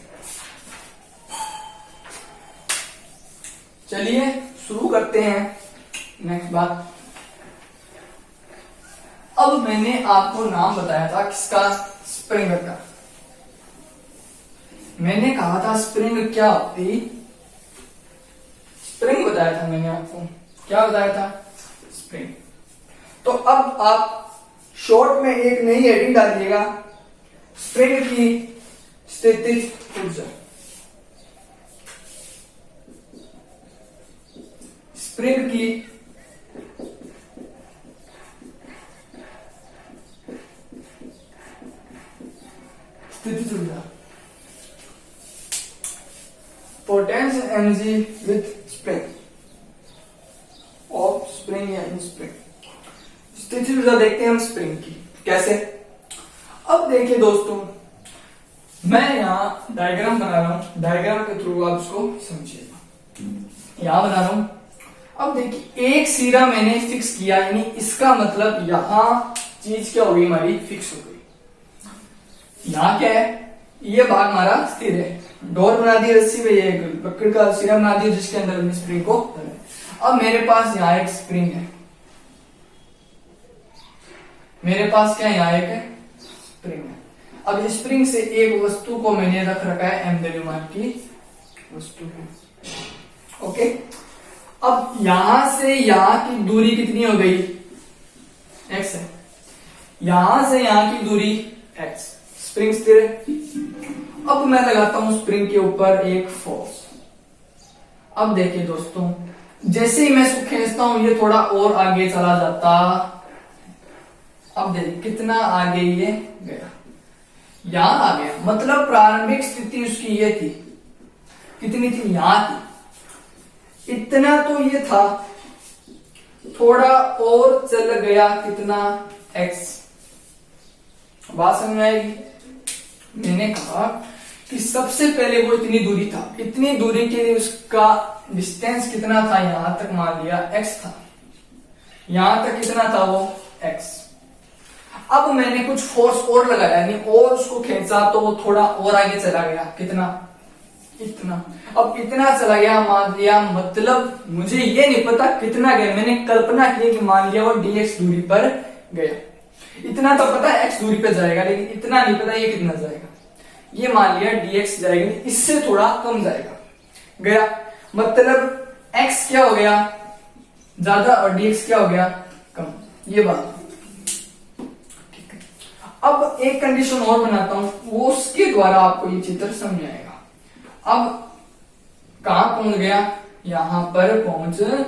चलिए शुरू करते हैं नेक्स्ट बात। अब मैंने आपको नाम बताया था किसका? स्प्रिंग का। मैंने कहा था स्प्रिंग क्या होती? स्प्रिंग बताया था मैंने आपको। क्या बताया था? स्प्रिंग। तो अब आप शॉर्ट में एक नई हेडिंग डालिएगा, स्प्रिंग की स्थितिज ऊर्जा। स्प्रिंग की स्प्रिंग या इन स्प्रिंग। स्थिति ऊर्जा देखते हैं हम स्प्रिंग की कैसे। अब देखिए दोस्तों, मैं यहाँ डायग्राम बना रहा हूं, डायग्राम के थ्रू आप इसको समझिएगा। यहां बना रहा हूं। अब देखिए एक सिरा मैंने फिक्स किया, यानी इसका मतलब यहां चीज क्या होगी हमारी, फिक्स हो गई। यहां क्या है, ये भाग हमारा स्थिर है। डोर बना दी रस्सी में, ये लकड़ का सिरा बना दिया जिसके अंदर हमने स्प्रिंग को धरा। अब मेरे पास यहाँ एक स्प्रिंग है, मेरे पास क्या यहाँ एक स्प्रिंग है। अब स्प्रिंग से एक वस्तु को मैंने रख रखा है m द्रव्यमान की वस्तु को। ओके, अब यहां से यहां की दूरी कितनी हो गई, x है। यहां से यहां की दूरी x, स्प्रिंग स्थिर है। अब मैं लगाता हूं स्प्रिंग के ऊपर एक फोर्स। अब देखिए दोस्तों, जैसे ही मैं इसको खींचता हूं ये थोड़ा और आगे चला जाता। अब देखिए कितना आगे ये गया, यहां आ गया। मतलब प्रारंभिक स्थिति उसकी ये थी, कितनी थी, यहां थी, इतना तो ये था, थोड़ा और चल गया, कितना, x। बात समझ में आएगी। मैंने कहा कि सबसे पहले वो इतनी दूरी था, इतनी दूरी के लिए उसका डिस्टेंस कितना था, यहां तक मान लिया x था, यहां तक कितना था वो x। अब मैंने कुछ फोर्स और लगाया, यानी और उसको खींचा तो वो थोड़ा और आगे चला गया, कितना, इतना। अब इतना चला गया मान लिया, मतलब मुझे ये नहीं पता कितना गया, मैंने कल्पना की कि मान लिया वो dx दूरी पर गया। इतना तो पता है x दूरी पे जाएगा, लेकिन इतना नहीं पता ये कितना जाएगा। ये मान लिया dx जाएगा, इससे थोड़ा कम जाएगा, गया। मतलब x क्या हो गया, ज्यादा, और dx क्या हो गया, कम। ये बात ठीक है। अब एक कंडीशन और बनाता हूं, वो उसके द्वारा आपको ये चित्र समझ आएगा। अब कहां पहुंच गया, यहां पर पहुंच गया।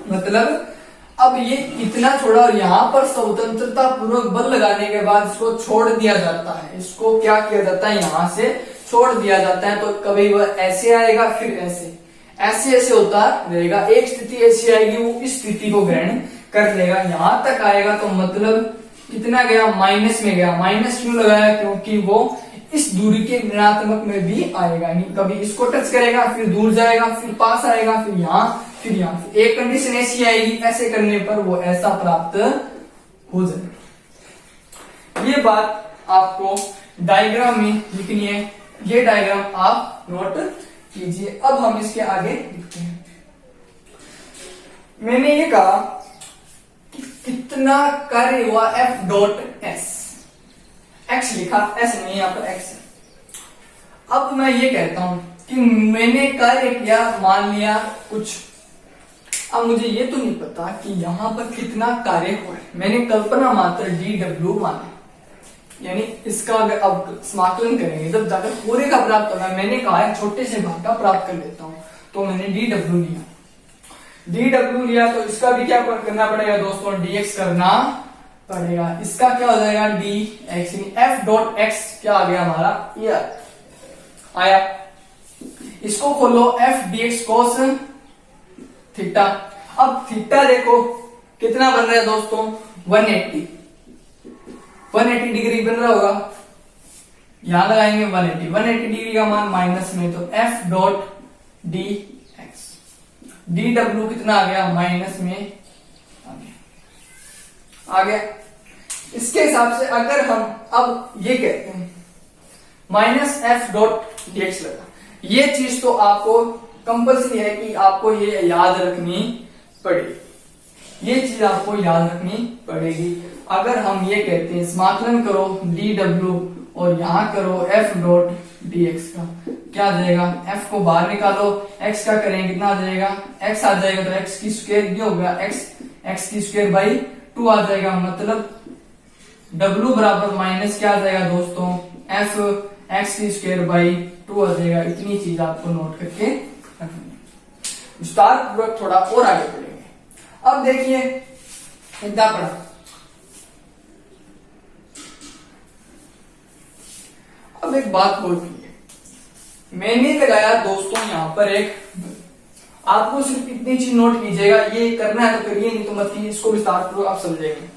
मतलब अब ये इतना छोड़ा और यहां पर स्वतंत्रता पूर्वक बल लगाने के बाद इसको छोड़ दिया जाता है। इसको क्या किया जाता है, यहां से छोड़ दिया जाता है। तो कभी वह ऐसे आएगा, फिर ऐसे, ऐसे ऐसे होता रहेगा। एक स्थिति ऐसी आएगी, वो इस स्थिति को ग्रहण कर लेगा, यहां तक आएगा। तो मतलब कितना गया, माइनस में गया। माइनस क्यों लगाया, क्योंकि वो इस दूरी के ऋणात्मक में भी आएगा, यानी कभी इसको टच करेगा, फिर दूर जाएगा, फिर पास आएगा, फिर यहां, फिर यहां। एक कंडीशन ऐसी आएगी, ऐसे करने पर वो ऐसा प्राप्त हो जाएगा। ये बात आपको डायग्राम में लिखनी है, ये डायग्राम आप नोट कीजिए। अब हम इसके आगे लिखते हैं। मैंने ये कहा कि कितना कार्य हुआ F डॉट S, x लिखा, s नहीं, यहाँ पर x है। अब मैं ये कहता हूं कि मैंने कार्य किया, मान लिया कुछ। अब मुझे ये तो नहीं पता कि यहां पर कितना कार्य हुआ है, मैंने कल्पना मात्र dw माना, यानी इसका अगर अब समाकलन करेंगे जब जाकर पूरे का प्राप्त होगा। मैंने कहा है छोटे से भाग का प्राप्त कर लेता हूं, तो मैंने dw लिया। dw लिया तो इसका भी क्या करना पड़ेगा दोस्तों, dx करना पड़ेगा। इसका क्या हो जाएगा, dx, f डॉट x क्या आ गया हमारा, ये आया। इसको खोलो, f dx cos थीटा। अब थीटा देखो कितना बन रहा है दोस्तों, 180 डिग्री बन रहा होगा। यहां लगाएंगे 180 डिग्री का मान माइनस में, तो f डॉट dx, dw कितना आ गया, माइनस में आ गया। इसके हिसाब से अगर हम अब ये कहते हैं माइनस f डॉट dx लगा, ये चीज तो आपको कंपल्सरी है कि आपको ये याद रखनी पड़ेगी, ये चीज आपको याद रखनी पड़ेगी। अगर हम ये कहते हैं समाकलन करो dw और यहां करो f डॉट dx का, क्या आ जाएगा, f को बाहर निकालो, x का करेंगे कितना आ जाएगा, x आ जाएगा, तो x की स्क्वायर ये हो गया, x की स्क्वायर बाई 2 आ जाएगा। मतलब w बराबर माइनस क्या आ जाएगा दोस्तों, f x की स्क्वायर बाई 2 आ जाएगा। इतनी चीज आपको नोट करके रखनी है। विस्तार पूर्वक थोड़ा और आगे बढ़ेंगे। अब देखिए इतना पढ़ा, अब एक बात बोल रही है, मैंने लगाया दोस्तों यहां पर एक, आपको सिर्फ इतनी चीज नोट कीजिएगा, ये करना है तो करिए, नहीं तो मत कीजिए, इसको विस्तार पूर्वक आप समझेंगे।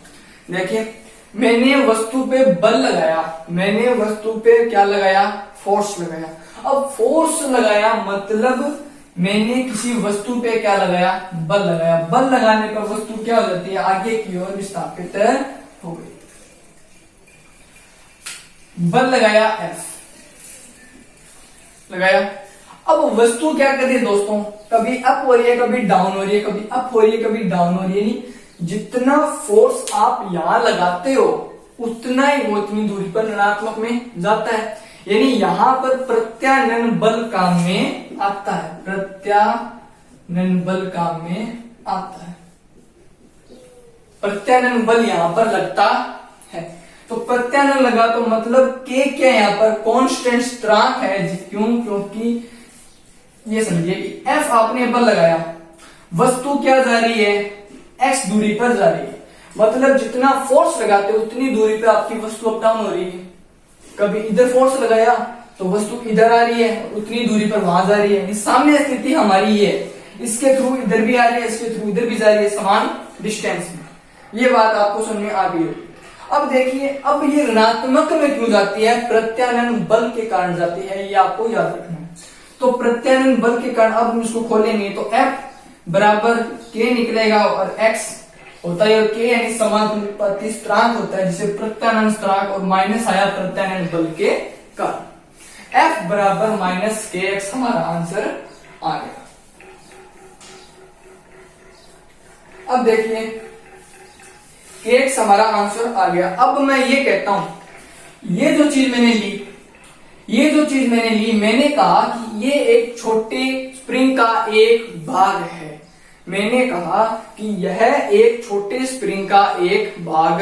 देखिए, मैंने वस्तु पे बल लगाया, मैंने वस्तु पे क्या लगाया, फोर्स लगाया। अब फोर्स लगाया मतलब मैंने किसी वस्तु पे क्या लगाया, बल लगाया। बल लगाने पर वस्तु क्या हो जाती है, आगे की ओर विस्थापित हो गई। बल लगाया, F लगाया। अब वस्तु क्या कर रही है दोस्तों, कभी अप हो रही है, कभी डाउन हो रही है, कभी अप हो रही है, कभी डाउन हो रही है। जितना फोर्स आप यहां लगाते हो उतना ही वो उतनी दूरी पर ऋणात्मक में जाता है। यानी यहां पर प्रत्यानयन बल काम में आता है, प्रत्यानयन बल काम में आता है। प्रत्यानयन बल यहां पर लगता है, तो प्रत्यानयन लगा तो मतलब के क्या यहां पर कांस्टेंट स्थिरांक है। क्यों, क्योंकि ये समझिए कि F आपने बल लगाया, वस्तु क्या जा रही है, x दूरी पर जा रही है। मतलब जितना फोर्स लगाते हो उतनी दूरी पे आपकी वस्तु अप डाउन हो रही है। कभी इधर फोर्स लगाया तो वस्तु इधर आ रही है, उतनी दूरी पर वहां जा रही है। सामने स्थिति हमारी ये है, इसके थ्रू इधर भी आ रही है, इसके थ्रू इधर भी जा रही है, समान डिस्टेंस में। ये बात आपको समझ में आ गई होगी। अब देखिए, अब ये ऋणात्मक में क्यों जाती है, प्रत्यानयन बल के कारण जाती है, ये आपको याद रखना है। तो प्रत्यानयन बल के कारण अब हम इसको खोलेंगे तो F बराबर K निकलेगा और X होता है, और K यानी समानुपाती स्थिरांक होता है, जिसे प्रत्यानयन स्थिरांक, और माइनस आया प्रत्यानयन बल के कारण। F बराबर माइनस KX हमारा आंसर आ गया। अब देखिए, KX हमारा आंसर आ गया। अब मैं ये कहता हूं, ये जो चीज मैंने ली, मैंने कहा कि ये एक छोटे स्प्रिंग का एक भाग है। मैंने कहा कि यह एक छोटे स्प्रिंग का एक भाग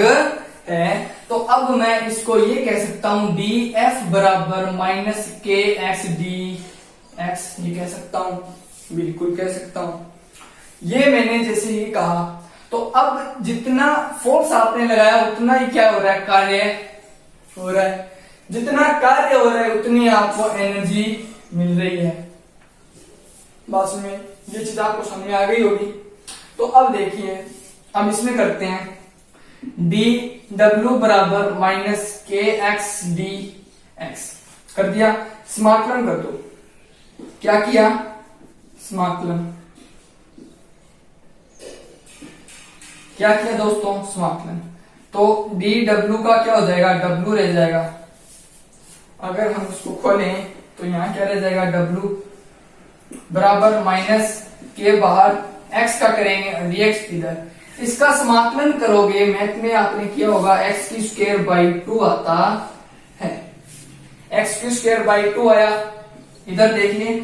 है। तो अब मैं इसको ये कह सकता हूं DF बराबर माइनस KX DX, ये कह सकता हूं, बिल्कुल कह सकता हूं। ये मैंने जैसे ही कहा, तो अब जितना फोर्स आपने लगाया उतना ही क्या हो रहा है, कार्य हो रहा है। जितना कार्य हो रहा है उतनी आपको एनर्जी मिल रही है। बस में ये चीज आपको समझ में आ गई होगी। तो अब देखिए, हम इसमें करते हैं DW बराबर माइनस KX DX कर दिया। समाकलन कर दो। क्या किया, समाकलन। क्या किया दोस्तों, समाकलन। तो DW का क्या हो जाएगा, W रह जाएगा। अगर हम इसको खोलें तो यहां क्या रह जाएगा, W बराबर माइनस के बाहर x का करेंगे और dx इधर। इसका समाकलन करोगे, मैथ में आपने किया होगा, x की स्क्वायर बाई 2 आता है। x की स्क्वायर बाई 2 आया। इधर देखिए,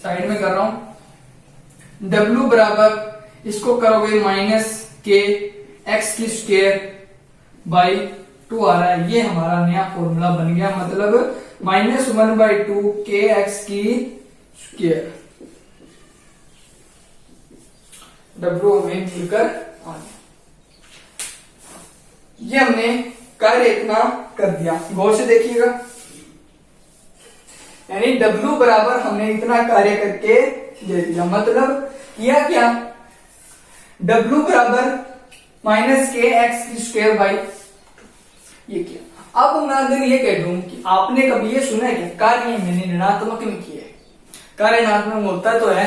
साइड में कर रहा हूं। W बराबर इसको करोगे माइनस के x की स्क्वायर बाई 2 आ रहा है। ये हमारा नया फॉर्मूला बन गया, मतलब -1/2 KX की स्क्वायर। W हमें मिलकर आ गया। ये हमने कार्य इतना कर दिया, गौर से देखिएगा। यानी W बराबर हमने इतना कार्य करके दे दिया। मतलब किया क्या, W बराबर माइनस KX की स्क्वायर बाई ये किया। अब मैं अगर ये कह दूं कि आपने कभी ये सुना है कि कार्य मैंने ऋणात्मक में किया है। कार्य ऋणात्मक होता तो है,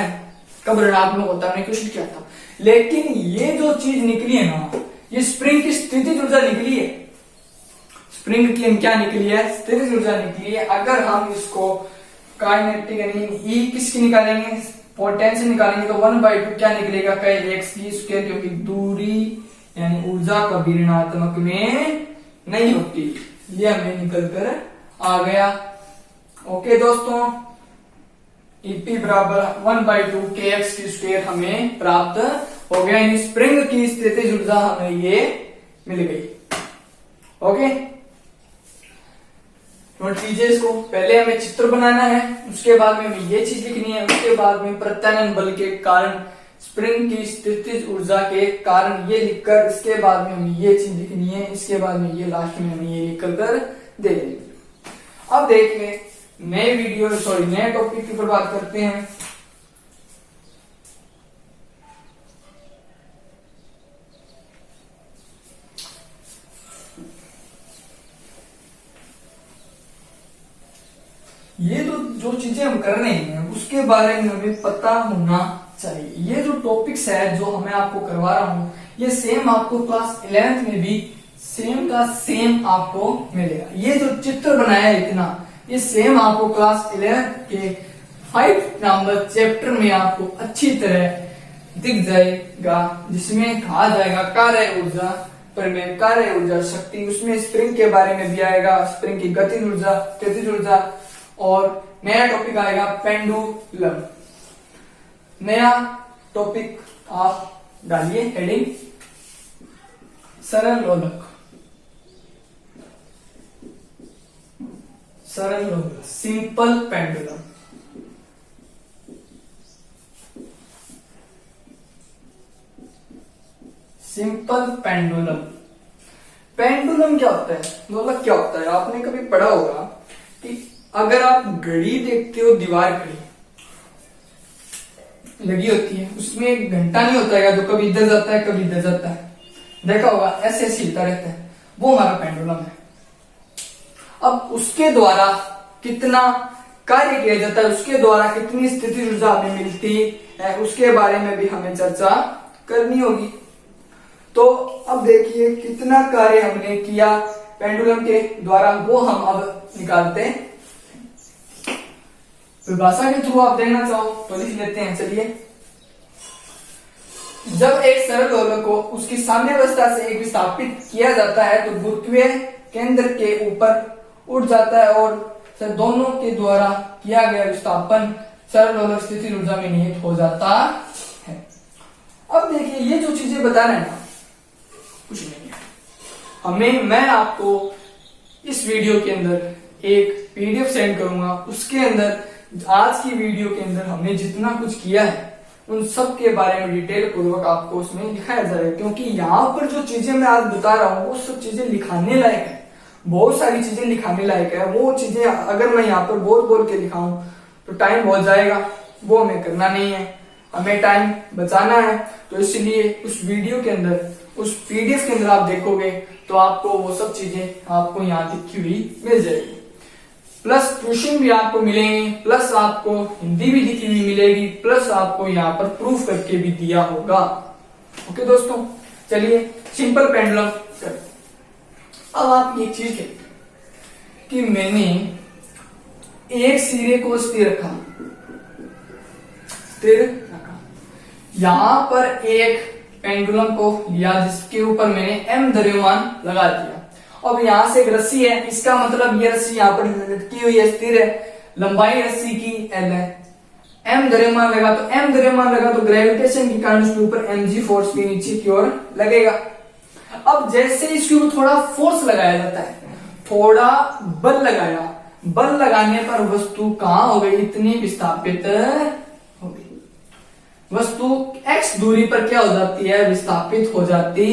कब ऋणात्मक होता है, क्वेश्चन क्या था। लेकिन ये जो चीज निकली है ना, ये स्प्रिंग की स्थितिज ऊर्जा निकली है। स्प्रिंग की क्या निकली है, स्थितिज ऊर्जा निकली है। अगर हम इसको काइनेटिक यानी ई किसकी निकालेंगे, पोटेंशियल निकालेंगे, तो 1/2 क्या निकलेगा, KX की स्क्वायर, क्योंकि दूरी यानी ऊर्जा कभी ऋणात्मक में नहीं होती। ये हमें निकल कर आ गया। ओके दोस्तों, EP बराबर 1/2 KX की स्क्वायर हमें प्राप्त हो गया। यानी स्प्रिंग की स्थितिज ऊर्जा हमें ये मिल गई। ओके, नोट कीजिए इसको। पहले हमें चित्र बनाना है, उसके बाद में हमें ये चीज लिखनी है, उसके बाद में प्रत्यानयन बल के कारण स्प्रिंग की स्थितिज ऊर्जा के कारण ये लिखकर, इसके बाद में हमें ये चीज लिखनी है, इसके बाद में ये लास्ट में हमें ये लिख कर दे देंगे। अब देखिए, नए टॉपिक की ऊपर बात करते हैं। जो चीजें हम कर रहे हैं उसके बारे में हमें पता होना चाहिए। ये जो टॉपिक्स है जो मैं आपको करवा रहा हूँ ये सेम आपको क्लास 11th में भी सेम का सेम आपको मिलेगा। ये जो चित्र बनाया है इतना, ये सेम आपको क्लास 11th के 5 नंबर चैप्टर में आपको अच्छी तरह दिख जाएगा, जिसमें कहा जाएगा कार्य ऊर्जा, प्रमेय, कार्य ऊर्जा, शक्ति। उसमें स्प्रिंग के बारे में भी आएगा, स्प्रिंग की गतिज ऊर्जा, गतिज ऊर्जा, और नया टॉपिक आएगा पेंडुलम। नया टॉपिक आप डालिए हेडिंग सरल लोलक, सरल लोलक, simple pendulum. Simple pendulum. Pendulum क्या होता है, लोलक क्या होता है? आपने कभी पढ़ा होगा कि अगर आप घड़ी देखते हो, दीवार घड़ी लगी होती है, उसमें एक घंटा नहीं होता है जो कभी इधर जाता है कभी इधर जाता है, देखा होगा, ऐसे ऐसे हिलता रहता है, वो हमारा पेंडुलम है। अब उसके द्वारा कितना कार्य किया जाता है, उसके द्वारा कितनी स्थिति ऊर्जा हमें मिलती है, उसके बारे में भी हमें चर्चा करनी होगी। तो अब देखिए कितना कार्य हमने किया पेंडुलम के द्वारा, वो हम अब निकालते हैं। परिभाषा के थ्रू आप देखना चाहो तो लिख लेते हैं। चलिए, जब एक सरल दोलक को उसकी साम्यावस्था से एक विस्थापित किया जाता है तो गुरुत्वीय केंद्र के ऊपर उठ जाता है और दोनों के द्वारा किया गया विस्थापन सरल दोलक स्थिति ऊर्जा में निहित हो जाता है। अब देखिए ये जो चीजें बता रहे हैं ना, कुछ नहीं है। मैं आपको इस वीडियो के अंदर एक पीडीएफ सेंड करूंगा, उसके अंदर आज की वीडियो के अंदर हमने जितना कुछ किया है उन सब के बारे में डिटेल पूर्वक आपको उसमें लिखाया जाएगा, क्योंकि यहाँ पर जो चीजें मैं आज बता रहा हूँ वो सब चीजें लिखाने लायक है, बहुत सारी चीजें लिखाने लायक है। वो चीजें अगर मैं यहाँ पर बोल बोल के लिखाऊं तो टाइम बहुत जाएगा, वो हमें करना नहीं है, हमें टाइम बचाना है। तो इसलिए उस वीडियो के अंदर, उस पीडीएफ के अंदर आप देखोगे तो आपको वो सब चीजें आपको यहाँ लिखी हुई मिल जाएगी, प्लस क्वेश्चन भी आपको मिलेंगे, प्लस आपको हिंदी भी लिखी हुई मिलेगी, प्लस आपको यहाँ पर प्रूफ करके भी दिया होगा। ओके दोस्तों, चलिए सिंपल पेंडुलम करते। अब आप ये चीज देखते कि मैंने एक सिरे को स्थिर रखा, यहां पर एक पेंडुलम को लिया जिसके ऊपर मैंने m द्रव्यमान लगा दिया। अब यहां से एक रस्सी है, इसका मतलब ये रस्सी यहाँ पर लटकी हुई है, स्थिर है, लंबाई रस्सी की l है, m द्रव्यमान लगा तो m द्रव्यमान लगा तो ग्रेविटेशन के कारण उसके ऊपर mg फोर्स भी नीचे की ओर लगेगा। अब जैसे इसके ऊपर थोड़ा फोर्स लगाया जाता है, थोड़ा बल लगाया, बल लगाने पर वस्तु कहां हो गई, इतनी विस्थापित हो गई। वस्तु x दूरी पर क्या हो जाती है, विस्थापित हो जाती,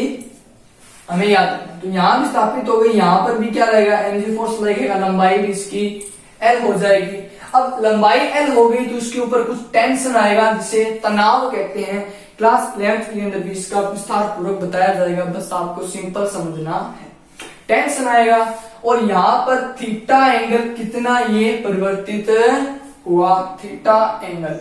हमें याद रखना। तो यहां विस्थापित हो गई, यहां पर भी क्या लगेगा, mg फोर्स लगेगा, लंबाई भी इसकी l हो जाएगी। अब लंबाई l हो गई तो इसके ऊपर कुछ टेंशन आएगा जिसे तनाव कहते हैं। क्लास 11th के अंदर भी इसका विस्तार पूर्वक बताया जाएगा, बस आपको सिंपल समझना है। टेंशन आएगा और यहाँ पर थीटा एंगल कितना ये परिवर्तित हुआ, थीटा एंगल।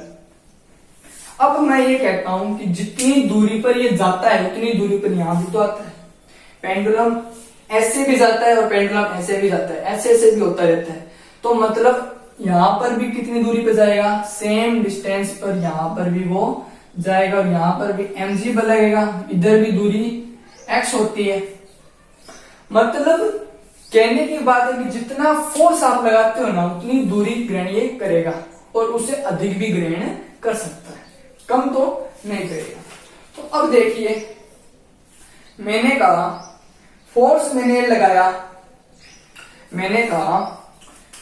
अब मैं ये कहता हूं कि जितनी दूरी पर ये जाता है उतनी दूरी पर यहां भी तो आता है। पेंडुलम ऐसे भी जाता है और पेंडुलम ऐसे भी जाता है, ऐसे ऐसे भी होता रहता है। तो मतलब यहाँ पर भी कितनी दूरी पे जाएगा, सेम डिस्टेंस पर यहाँ पर भी वो जाएगा और यहाँ पर भी mg बल लगेगा, इधर भी दूरी x होती है। मतलब कहने की बात है कि जितना फोर्स आप लगाते हो ना उतनी दूरी ग्रहण ये करेगा और उसे अधिक भी ग्रहण कर सकता है, कम तो नहीं करेगा। तो अब देखिए मैंने कहा फोर्स मैंने लगाया, मैंने कहा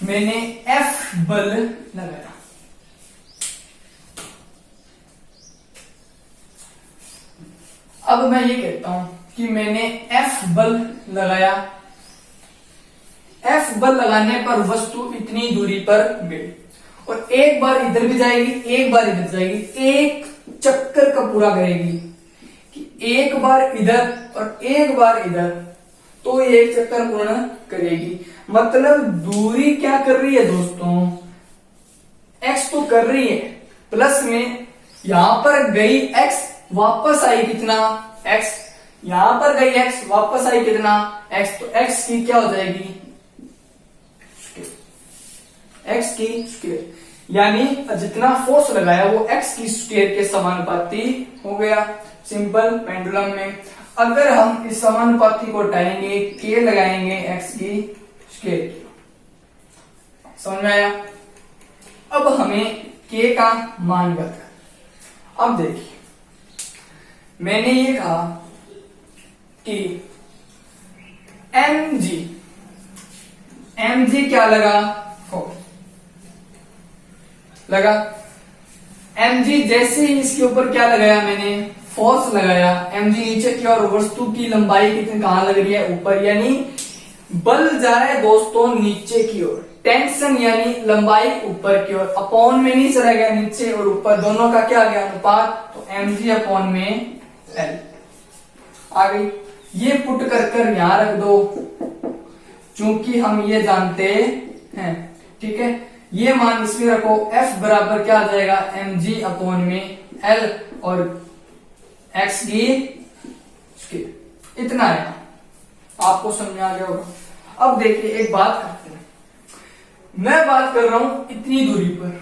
मैंने F बल लगाया। अब मैं ये कहता हूं कि मैंने F बल लगाया, F बल लगाने पर वस्तु इतनी दूरी पर गई और एक बार इधर भी जाएगी, एक बार इधर जाएगी, एक चक्कर का पूरा करेगी कि एक बार इधर और एक बार इधर, तो ये एक चक्कर पूर्ण करेगी। मतलब दूरी क्या कर रही है दोस्तों, एक्स तो कर रही है प्लस में, यहां पर गई एक्स वापस आई कितना एक्स, यहां पर गई एक्स वापस आई कितना एक्स, तो एक्स की क्या हो जाएगी एक्स की स्क्वायर, यानी जितना फोर्स लगाया वो एक्स की स्क्वायर के समानुपाती हो गया। सिंपल पेंडुलम में अगर हम इस समानुपाती को हटाएंगे के लगाएंगे एक्स की स्क्वायर की, समझ में आया। अब हमें के का मान ज्ञात करना। अब देखिए मैंने ये कहा कि एम जी क्या लगा लगा एम जी, जैसे ही इसके ऊपर क्या लगाया मैंने फोर्स लगाया, एम जी नीचे की और वस्तु की लंबाई कितनी कहां लग रही है ऊपर, यानी बल जा रहा है दोस्तों नीचे की ओर, टेंशन यानी लंबाई ऊपर की ओर, अपॉन में नहीं चला गया नीचे और ऊपर दोनों का क्या आ गया अनुपात, तो एम जी अपॉन में एल आ गई। ये पुट कर यहां रख दो क्योंकि हम ये जानते हैं, ठीक है। ये मान इसमें रखो, एफ बराबर क्या आ जाएगा एम जी अपॉन में एल और एक्स की स्क्वायर, इतना है। आपको समझ में आ गया होगा। अब देखिए एक बात करते हैं, मैं बात कर रहा हूं इतनी दूरी पर,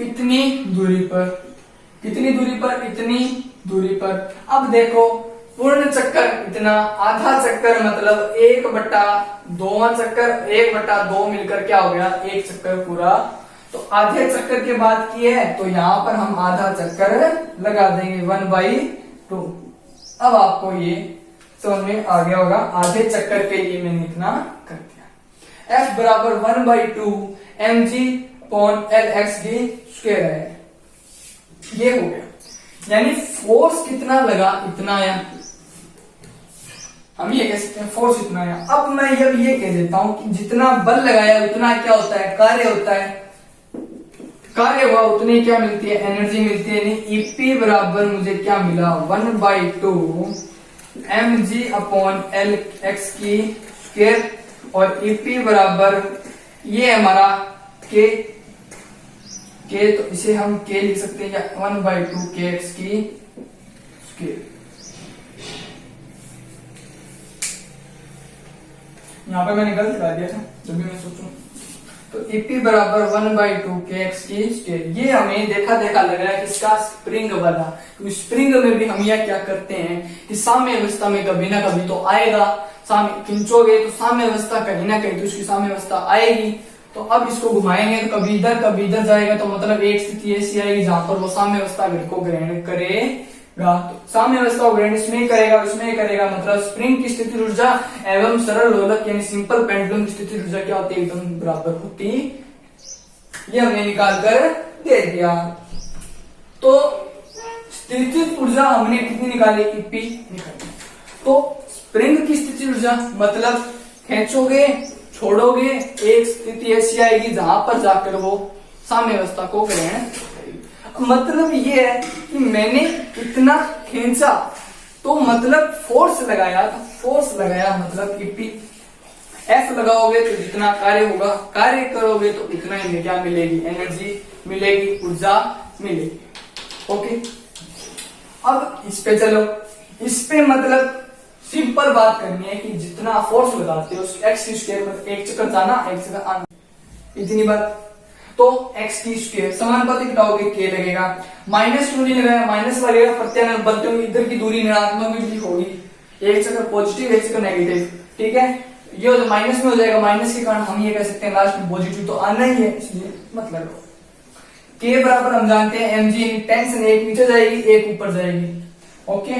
इतनी दूरी पर, कितनी दूरी पर, इतनी दूरी पर। अब देखो पूर्ण चक्कर इतना, आधा चक्कर मतलब 1/2 चक्कर, 1/2 मिलकर क्या हो गया एक चक्कर पूरा, तो आधे चक्कर के बाद की है तो यहां पर हम आधा चक्कर लगा देंगे 1/2। अब आपको ये समझ में आ गया होगा, आधे चक्कर के लिए मैंने इतना कर दिया। F बराबर 1/2 mg अपॉन एल एक्स की स्क्वायर है, ये हो गया। यानी फोर्स कितना लगा इतना आया, हम ये कह सकते हैं फोर्स इतना आया। अब मैं ये कह देता हूं कि जितना बल लगाया उतना क्या होता है कार्य होता है, कार्य हुआ उतनी क्या मिलती है एनर्जी मिलती है। यानी ईपी बराबर मुझे क्या मिला 1/2 mg अपॉन एल एक्स की स्क्वायर, और ईपी बराबर ये हमारा के, तो इसे हम के लिख सकते हैं या 1/2 के एक्स की स्क्वायर। यहां पर मैंने गलत लगा दिया था जब भी मैं सोचूं, तो ईपी बराबर 1/2 के एक्स की स्क्वायर। ये हमें देखा लग रहा है किसका स्प्रिंग वाला, क्योंकि स्प्रिंग में भी हम यह क्या करते हैं कि साम्य अवस्था में कभी ना कभी तो आएगा, साम्य खींचोगे तो साम्य अवस्था कहीं ना कहीं तो उसकी साम्य अवस्था आएगी। तो अब इसको घुमाएंगे तो कभी इधर जाएगा, तो मतलब एक स्थिति ऐसी आएगी जहां पर वो साम्य अवस्था को ग्रहण करेगा। तो साम्य अवस्था को ग्रहण इसमें करेगा, इसमें करेगा, मतलब स्प्रिंग की स्थिति ऊर्जा एवं सरल लोलक यानी सिंपल पेंडुलम की स्थिति ऊर्जा क्या होती है एकदम बराबर होती। ये हमने निकाल कर दे दिया। तो स्थितिज ऊर्जा हमने कितनी निकाली ईपी निकाली। तो स्प्रिंग की स्थिति ऊर्जा मतलब खींचोगे छोड़ोगे एक स्थिति ऐसी आएगी जहां पर जाकर वो साम्य अवस्था को ग्रहण करेगी। मतलब ये है कि मैंने इतना खींचा तो मतलब फोर्स लगाया मतलब ईपी। एफ लगाओगे तो जितना कार्य होगा, कार्य करोगे तो इतना ही क्या मिलेगी एनर्जी मिलेगी, ऊर्जा मिलेगी। ओके, अब इस पे चलो, इस पे मतलब सिंपल बात करनी है कि जितना फोर्स लगाते हो एक्स की स्क्वायर मतलब एक चक्कर जाना एक चक्कर आना, इतनी बात। तो एक्स की स्क्वायर समानुपाती घटाओगे के लगेगा, माइनस क्यों नहीं लगाया, माइनस लगेगा प्रत्यानयन बल क्योंकि इधर की दूरी ऋणात्मक भी होगी, एक चक्कर पॉजिटिव एक चक्कर नेगेटिव, ठीक है। ये माइनस में हो जाएगा, माइनस के कारण हम ये कह सकते हैं लास्ट में पॉजिटिव तो आना ही है, इसलिए मतलब के बराबर हम जानते हैं एमजी टेंशन एक नीचे जाएगी एक ऊपर जाएगी। ओके,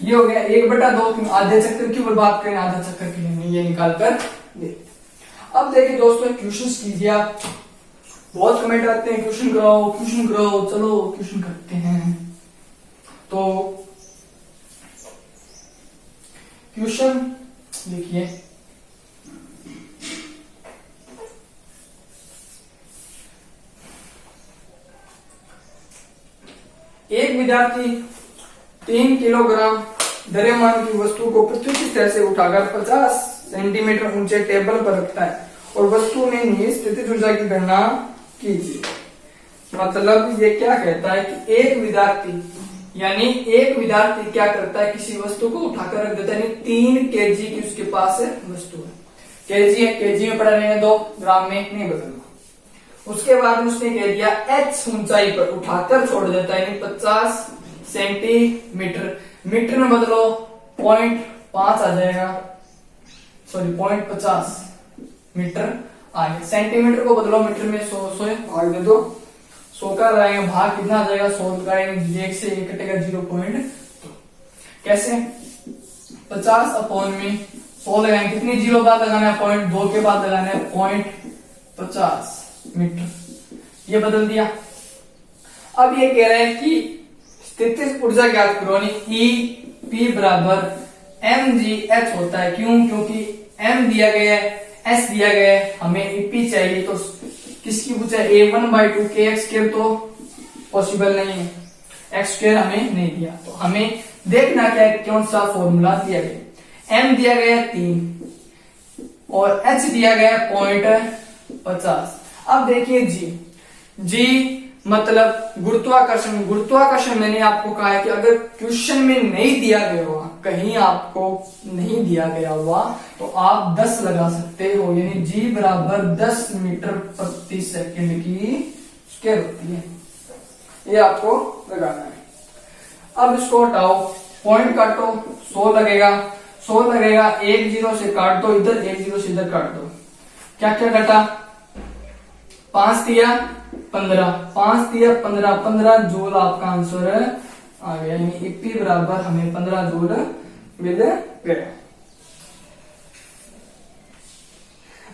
ये हो गया 1/2। आधे चक्कर की ऊपर बात करें, आधा चक्कर की नहीं, ये निकाल कर दे। अब देखिए दोस्तों क्वेश्चंस कीजिए आप, बहुत कमेंट आते हैं क्वेश्चन कराओ, चलो क्वेश्चन करते हैं। तो क्वेश्चन देखिए, एक विद्यार्थी 3 किलोग्राम द्रव्यमान की वस्तु को पृथ्वी की सतह से उठाकर 50 सेंटीमीटर ऊंचे टेबल पर रखता है और वस्तु में निहित स्थितिज ऊर्जा की गणना कीजिए। मतलब ये क्या कहता है कि एक विद्यार्थी क्या करता है, किसी वस्तु को उठाकर रख देता है, यानी 3 केजी की उसके पास वस्तु है। केजी है, केजी में पड़ा रहने दो, ग्राम में नहीं बदलना। उसके बाद उसने कह दिया h ऊंचाई पर उठाकर छोड़ देता है, यानी 50 सेंटीमीटर। मीटर में बदलो 0.5 आ जाएगा, सॉरी 0.50 मीटर आ गया। सेंटीमीटर को बदलो मीटर में, 100 भाग दे दो, 100 का लगाएंगे भाग कितना आ जाएगा, 100 लगाएंगे, 1 से 1 कटेगा 0.2। कैसे 50 अपॉन में 100 लगाएंगे, कितनी 0 बाद लगाना है, 0.2 के बाद लगाना है 0.50 मीटर। ये बदल दिया। अब ये कह रहे हैं कि स्थितिज ऊर्जा ज्ञात करो, ई पी बराबर एम जी एच होता है। क्यों? क्योंकि एम दिया गया है, एस दिया गया है, हमें ईपी चाहिए, तो किसकी पूछा है, a1/2 के एक्स स्क्वायर तो पॉसिबल नहीं है, एक्स स्क्वायर हमें नहीं दिया, तो हमें देखना क्या है, कौन सा फॉर्मूला दिया गया। m दिया गया है 3 और h दिया गया है 0.50। अब देखिए जी मतलब गुरुत्वाकर्षण मैंने आपको कहा है कि अगर क्वेश्चन में नहीं दिया गया हुआ, कहीं आपको नहीं दिया गया हुआ, तो आप 10 लगा सकते हो, यानी g बराबर 10 मीटर प्रति सेकंड की स्क्वायर होती है, ये आपको लगाना है। अब इसको हटाओ, पॉइंट काटो, 100 लगेगा, 1 0 से काट दो, इधर 1 0 से इधर काट दो, क्या क्या घटा, 5 दिया 15, 5 दिया 15, 15 जूल आपका आंसर आ गया, यानी ईपी बराबर हमें 15 जूल मिल गया।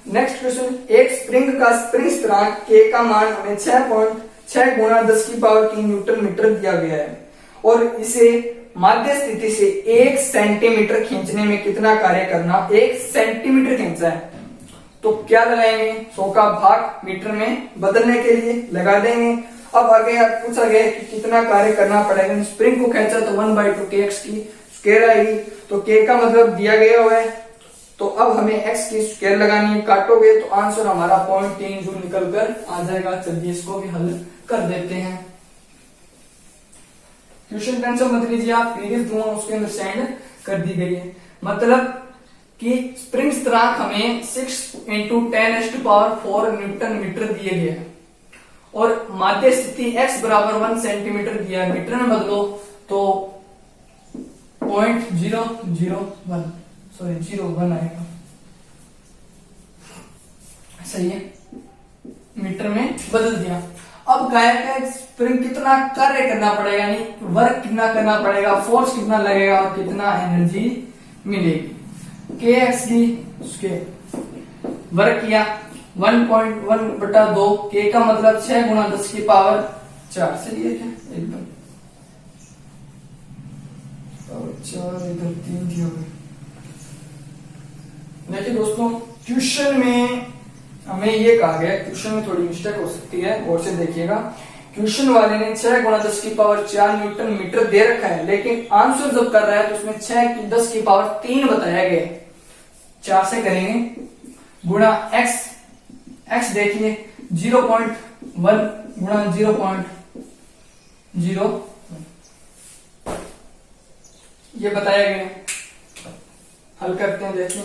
नेक्स्ट क्वेश्चन, एक स्प्रिंग का स्प्रिंग स्थिरांक के का मान हमें 6.6 गुणा 10 की पावर 3 न्यूटन मीटर दिया गया है और इसे माध्य स्थिति से 1 सेंटीमीटर खींचने में कितना कार्य करना, 1 सेंटीमीटर खींचा है, तो क्या लगाएंगे, 100 का भाग मीटर में बदलने के लिए लगा देंगे। अब आगे पूछा गया है कि कितना कार्य करना पड़ेगा, स्प्रिंग को खींचा तो 1/2 के एक्स की स्क्वायर आएगी, तो के का मतलब दिया गया हुआ है, तो अब हमें एक्स की स्क्वायर लगानी है, काटोगे तो आंसर हमारा 0.3 जूल निकल कर आ जाएगा। चलिए इसको भी हल कर देते हैं। क्वेश्चन टेंशन मत लीजिए, आप पीडीएफ दूंगा उसके अंदर सेंड कर दी गई है। मतलब कि स्प्रिंग स्थिरांक हमें 6 × 10⁴ न्यूटन मीटर दिए गए हैं और माध्य स्थिति x बराबर 1 सेंटीमीटर दिया है, मीटर में बदलो तो 0.001 आएगा, सही है, मीटर में बदल दिया। अब क्या है, स्प्रिंग कितना कार्य करना पड़ेगा, यानी वर्क कितना करना पड़ेगा, फोर्स कितना लगेगा और कितना एनर्जी मिलेगी। के एक्स की स्क्वायर वर्क किया 1.1/2, के का मतलब 6 गुणा 10 की पावर 4 से लिए क्या एकदम 4 इधर 3 दिया हुआ। देखिए दोस्तों, ट्यूशन में हमें ये कहा गया, ट्यूशन में थोड़ी मिस्टेक हो सकती है, और से देखिएगा। ट्यूशन वाले ने 6 गुणा 10 की पावर 4 न्यूटन मीटर दे रखा है, लेकिन आंसर जब कर रहा है तो उसमें 6 की 10 की पावर 3 बताया गया, 4 से करेंगे गुणा x देखिए 0.1 गुणा 0.0 ये बताया गया। हल करते हैं, देखिए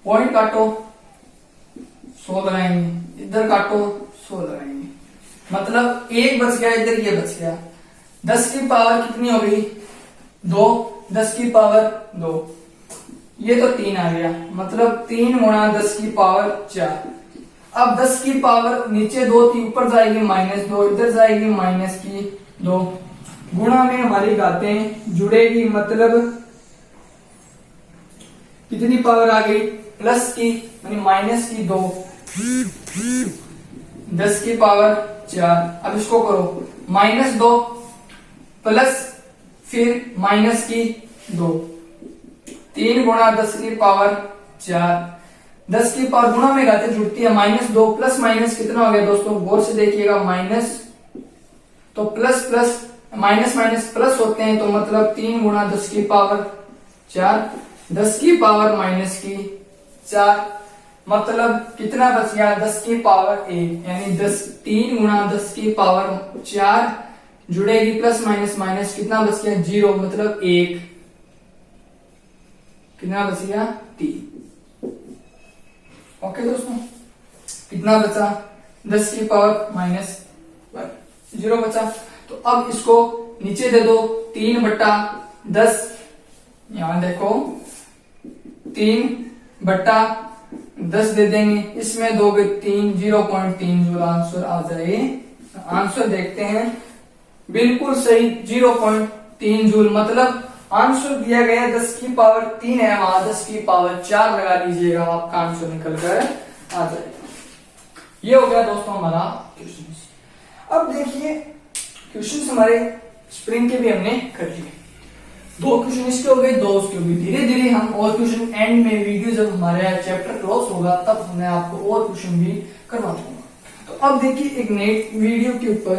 पॉइंट काटो 100 लगाएंगे, इधर काटो 100 लगाएंगे, मतलब 1 बच गया, इधर ये बच गया। 10 की पावर कितनी हो गई 2, 10 की पावर 2, ये तो 3 आ गया, मतलब 3 गुणा 10 की पावर 4। अब 10 की पावर नीचे 2 थी, ऊपर जाएगी -2, इधर जाएगी -2, गुणा में हमारी घातें जुड़ेगी, मतलब कितनी पावर आ गई प्लस की, यानी -2, 10 की पावर 4। अब इसको करो -2 प्लस फिर -2, 3 गुणा 10 की पावर 4। 10 की पावर गुणा में घातें जुड़ती है, -2 प्लस माइनस कितना हो गया दोस्तों, गौर से देखिएगा, माइनस तो plus plus minus minus plus होते हैं, तो मतलब 3 गुणा 10 की पावर 4 10 की पावर माइनस की 4, मतलब कितना बच गया 10 की पावर 1, यानी 3 गुणा 10 की पावर 4 जुड़ेगी, प्लस माइनस माइनस कितना बच गया 0, मतलब 1, कितना बच गया 3। ओके दोस्तों, कितना बचा 10 की पावर माइनस 0 बचा। तो अब इसको नीचे दे दो, 3/10, यहां देखो 3/10 दे देंगे, इसमें दोगे 3, 0.3 जूल आंसर आ जाए। आंसर देखते हैं, बिल्कुल सही 0.3 जूल, मतलब आंसर दिया गया 10 की पावर 3 है, वहां 10 की पावर 4 लगा लीजिएगा, आपका आंसर निकल कर आ जाएगा। ये हो गया दोस्तों हमारा क्वेश्चन। अब देखिए क्वेश्चन हमारे स्प्रिंग के भी हमने कर लिए, 2 क्वेश्चन इसके हो गए, 2 उसके हो गए। धीरे धीरे हम और क्वेश्चन एंड में, वीडियो जब हमारे चैप्टर क्लोज होगा तब मैं आपको और क्वेश्चन भी करवा दूंगा। तो अब देखिए एक नेट वीडियो के ऊपर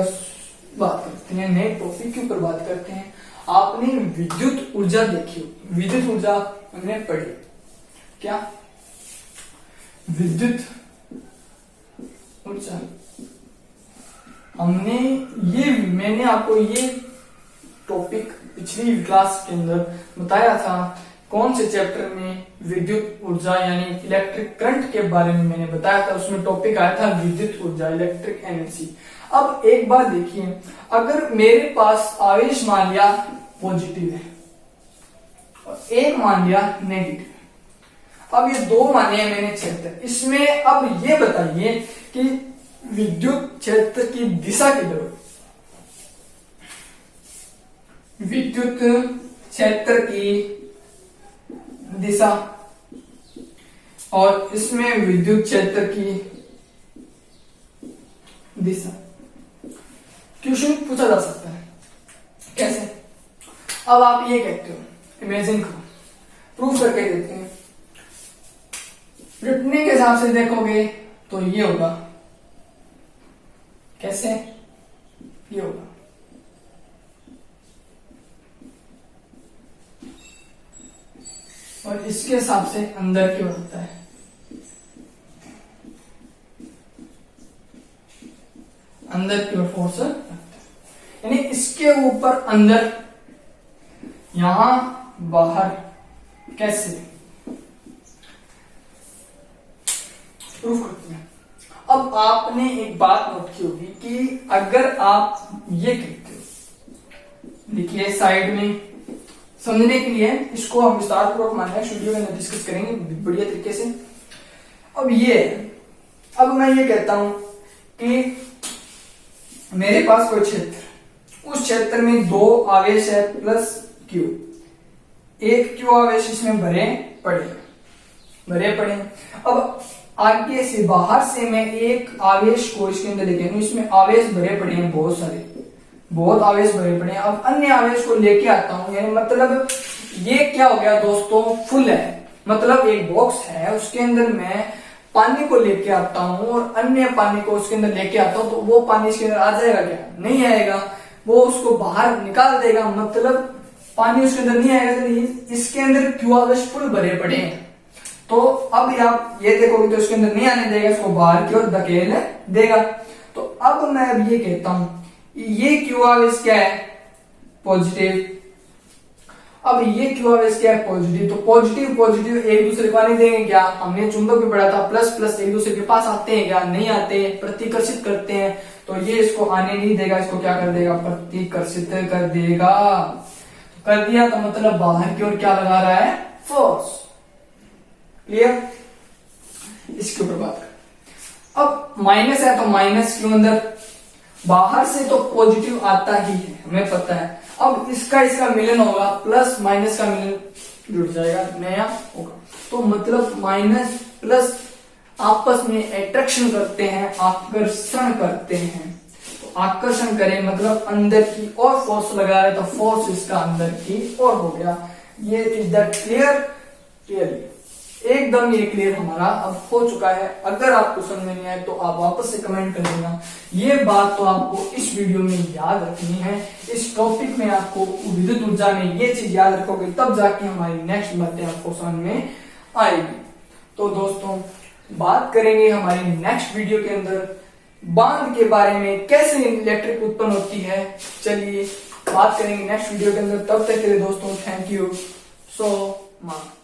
बात करते हैं, नेट टॉपिक के ऊपर बात करते हैं। आपने विद्युत ऊर्जा देखी, विद्युत ऊर्जा हमने पढ़ी, क्या विद्युत ऊर्जा हमने ये, मैंने आपको ये टॉपिक पिछली क्लास के अंदर बताया था। कौन से चैप्टर में विद्युत ऊर्जा यानी इलेक्ट्रिक करंट के बारे में मैंने बताया था, उसमें टॉपिक आया था विद्युत ऊर्जा, इलेक्ट्रिक एनर्जी। अब एक बात देखिए, अगर मेरे पास आवेश मान लिया पॉजिटिव है और एक मान लिया नेगेटिव, अब ये 2 माने हैं मैंने क्षेत्र, इसमें अब ये बताइए कि विद्युत क्षेत्र की दिशा किधर होगी, विद्युत क्षेत्र की दिशा, और इसमें विद्युत क्षेत्र की दिशा। क्वेश्चन पूछा जा सकता है कैसे? अब आप ये कहते हो, इमेजिन करो, प्रूफ करके देते हैं। रटने के हिसाब से देखोगे तो ये होगा, कैसे ये होगा, और इसके हिसाब से अंदर की ओर होता है, अंदर की ओर फोर्स रखता है, यानी इसके ऊपर अंदर, यहां बाहर, कैसे प्रूफ करते हैं। अब आपने एक बात नोट की होगी कि अगर आप ये कहते हो, देखिए साइड में समझने के लिए इसको हम विस्तार पूर्वक नेक्स्ट वीडियो में डिस्कस करेंगे बढ़िया तरीके से। अब ये, अब मैं ये कहता हूं कि मेरे पास कोई क्षेत्र, उस क्षेत्र में 2 आवेश है प्लस Q, एक Q आवेश इसमें भरे पड़े। अब आगे से बाहर से मैं एक आवेश को इसके अंदर लेके आऊं, इसमें आवेश भरे पड़े हैं, बहुत आवेश भरे पड़े हैं। अब अन्य आवेश को लेके आता हूं, यानी मतलब ये क्या हो गया दोस्तों, फुल है, मतलब एक बॉक्स है, उसके अंदर मैं पानी को लेके आता हूं और अन्य पानी को उसके अंदर लेके आता हूं, तो वो पानी इसके अंदर आ जाएगा क्या? नहीं आएगा, वो उसको बाहर निकाल देगा, मतलब पानी उसके अंदर नहीं आएगा। तो इसके अंदर क्यू आवेश फुल भरे पड़े हैं, तो अब आप ये देखोगे तो इसके अंदर नहीं आने देगा, इसको बाहर की ओर धकेल देगा। तो अब मैं अब ये कहता हूं ये क्यू आवेश क्या है? पॉजिटिव। अब ये क्यू आवेश क्या है? पॉजिटिव। तो पॉजिटिव पॉजिटिव एक दूसरे को आने देंगे क्या? हमने चुंबक भी पढ़ा था, प्लस प्लस एक दूसरे के पास आते हैं क्या? नहीं आते, प्रतिकर्षित करते हैं, तो ये इसको आने नहीं देगा, इसको क्या कर देगा? प्रतिकर्षित कर देगा। कर दिया तो मतलब बाहर की ओर क्या लगा रहा है? फोर्स। क्लियर? इसके ऊपर बात कर। अब माइनस है तो माइनस क्यों अंदर, बाहर से तो पॉजिटिव आता ही है, हमें पता है। अब इसका मिलन होगा, प्लस माइनस का मिलन जुड़ जाएगा, नया होगा। तो मतलब माइनस प्लस आपस में अट्रैक्शन करते हैं, आकर्षण करते हैं। तो आकर्षण करें मतलब अंदर की और फोर्स लगा रहे, तो फोर्स इसका अंदर की और हो गया। ये इज दैट क्लियर? क्लियरली एकदम ये क्लियर हमारा अब हो चुका है। अगर आपको समझ में नहीं आए तो आप वापस से कमेंट कर देना। ये बात तो आपको इस वीडियो में याद रखनी है, इस टॉपिक में आपको विद्युत ऊर्जा में ये चीज याद रखोगे तब जाके हमारी नेक्स्ट बातें आपको समझ में आएगी। तो दोस्तों बात करेंगे हमारी नेक्स्ट वीडियो के अंदर बांध के बारे में, कैसे इलेक्ट्रिक उत्पन्न होती है। चलिए बात करेंगे नेक्स्ट वीडियो के अंदर। तब तक के लिए दोस्तों थैंक यू सो मच।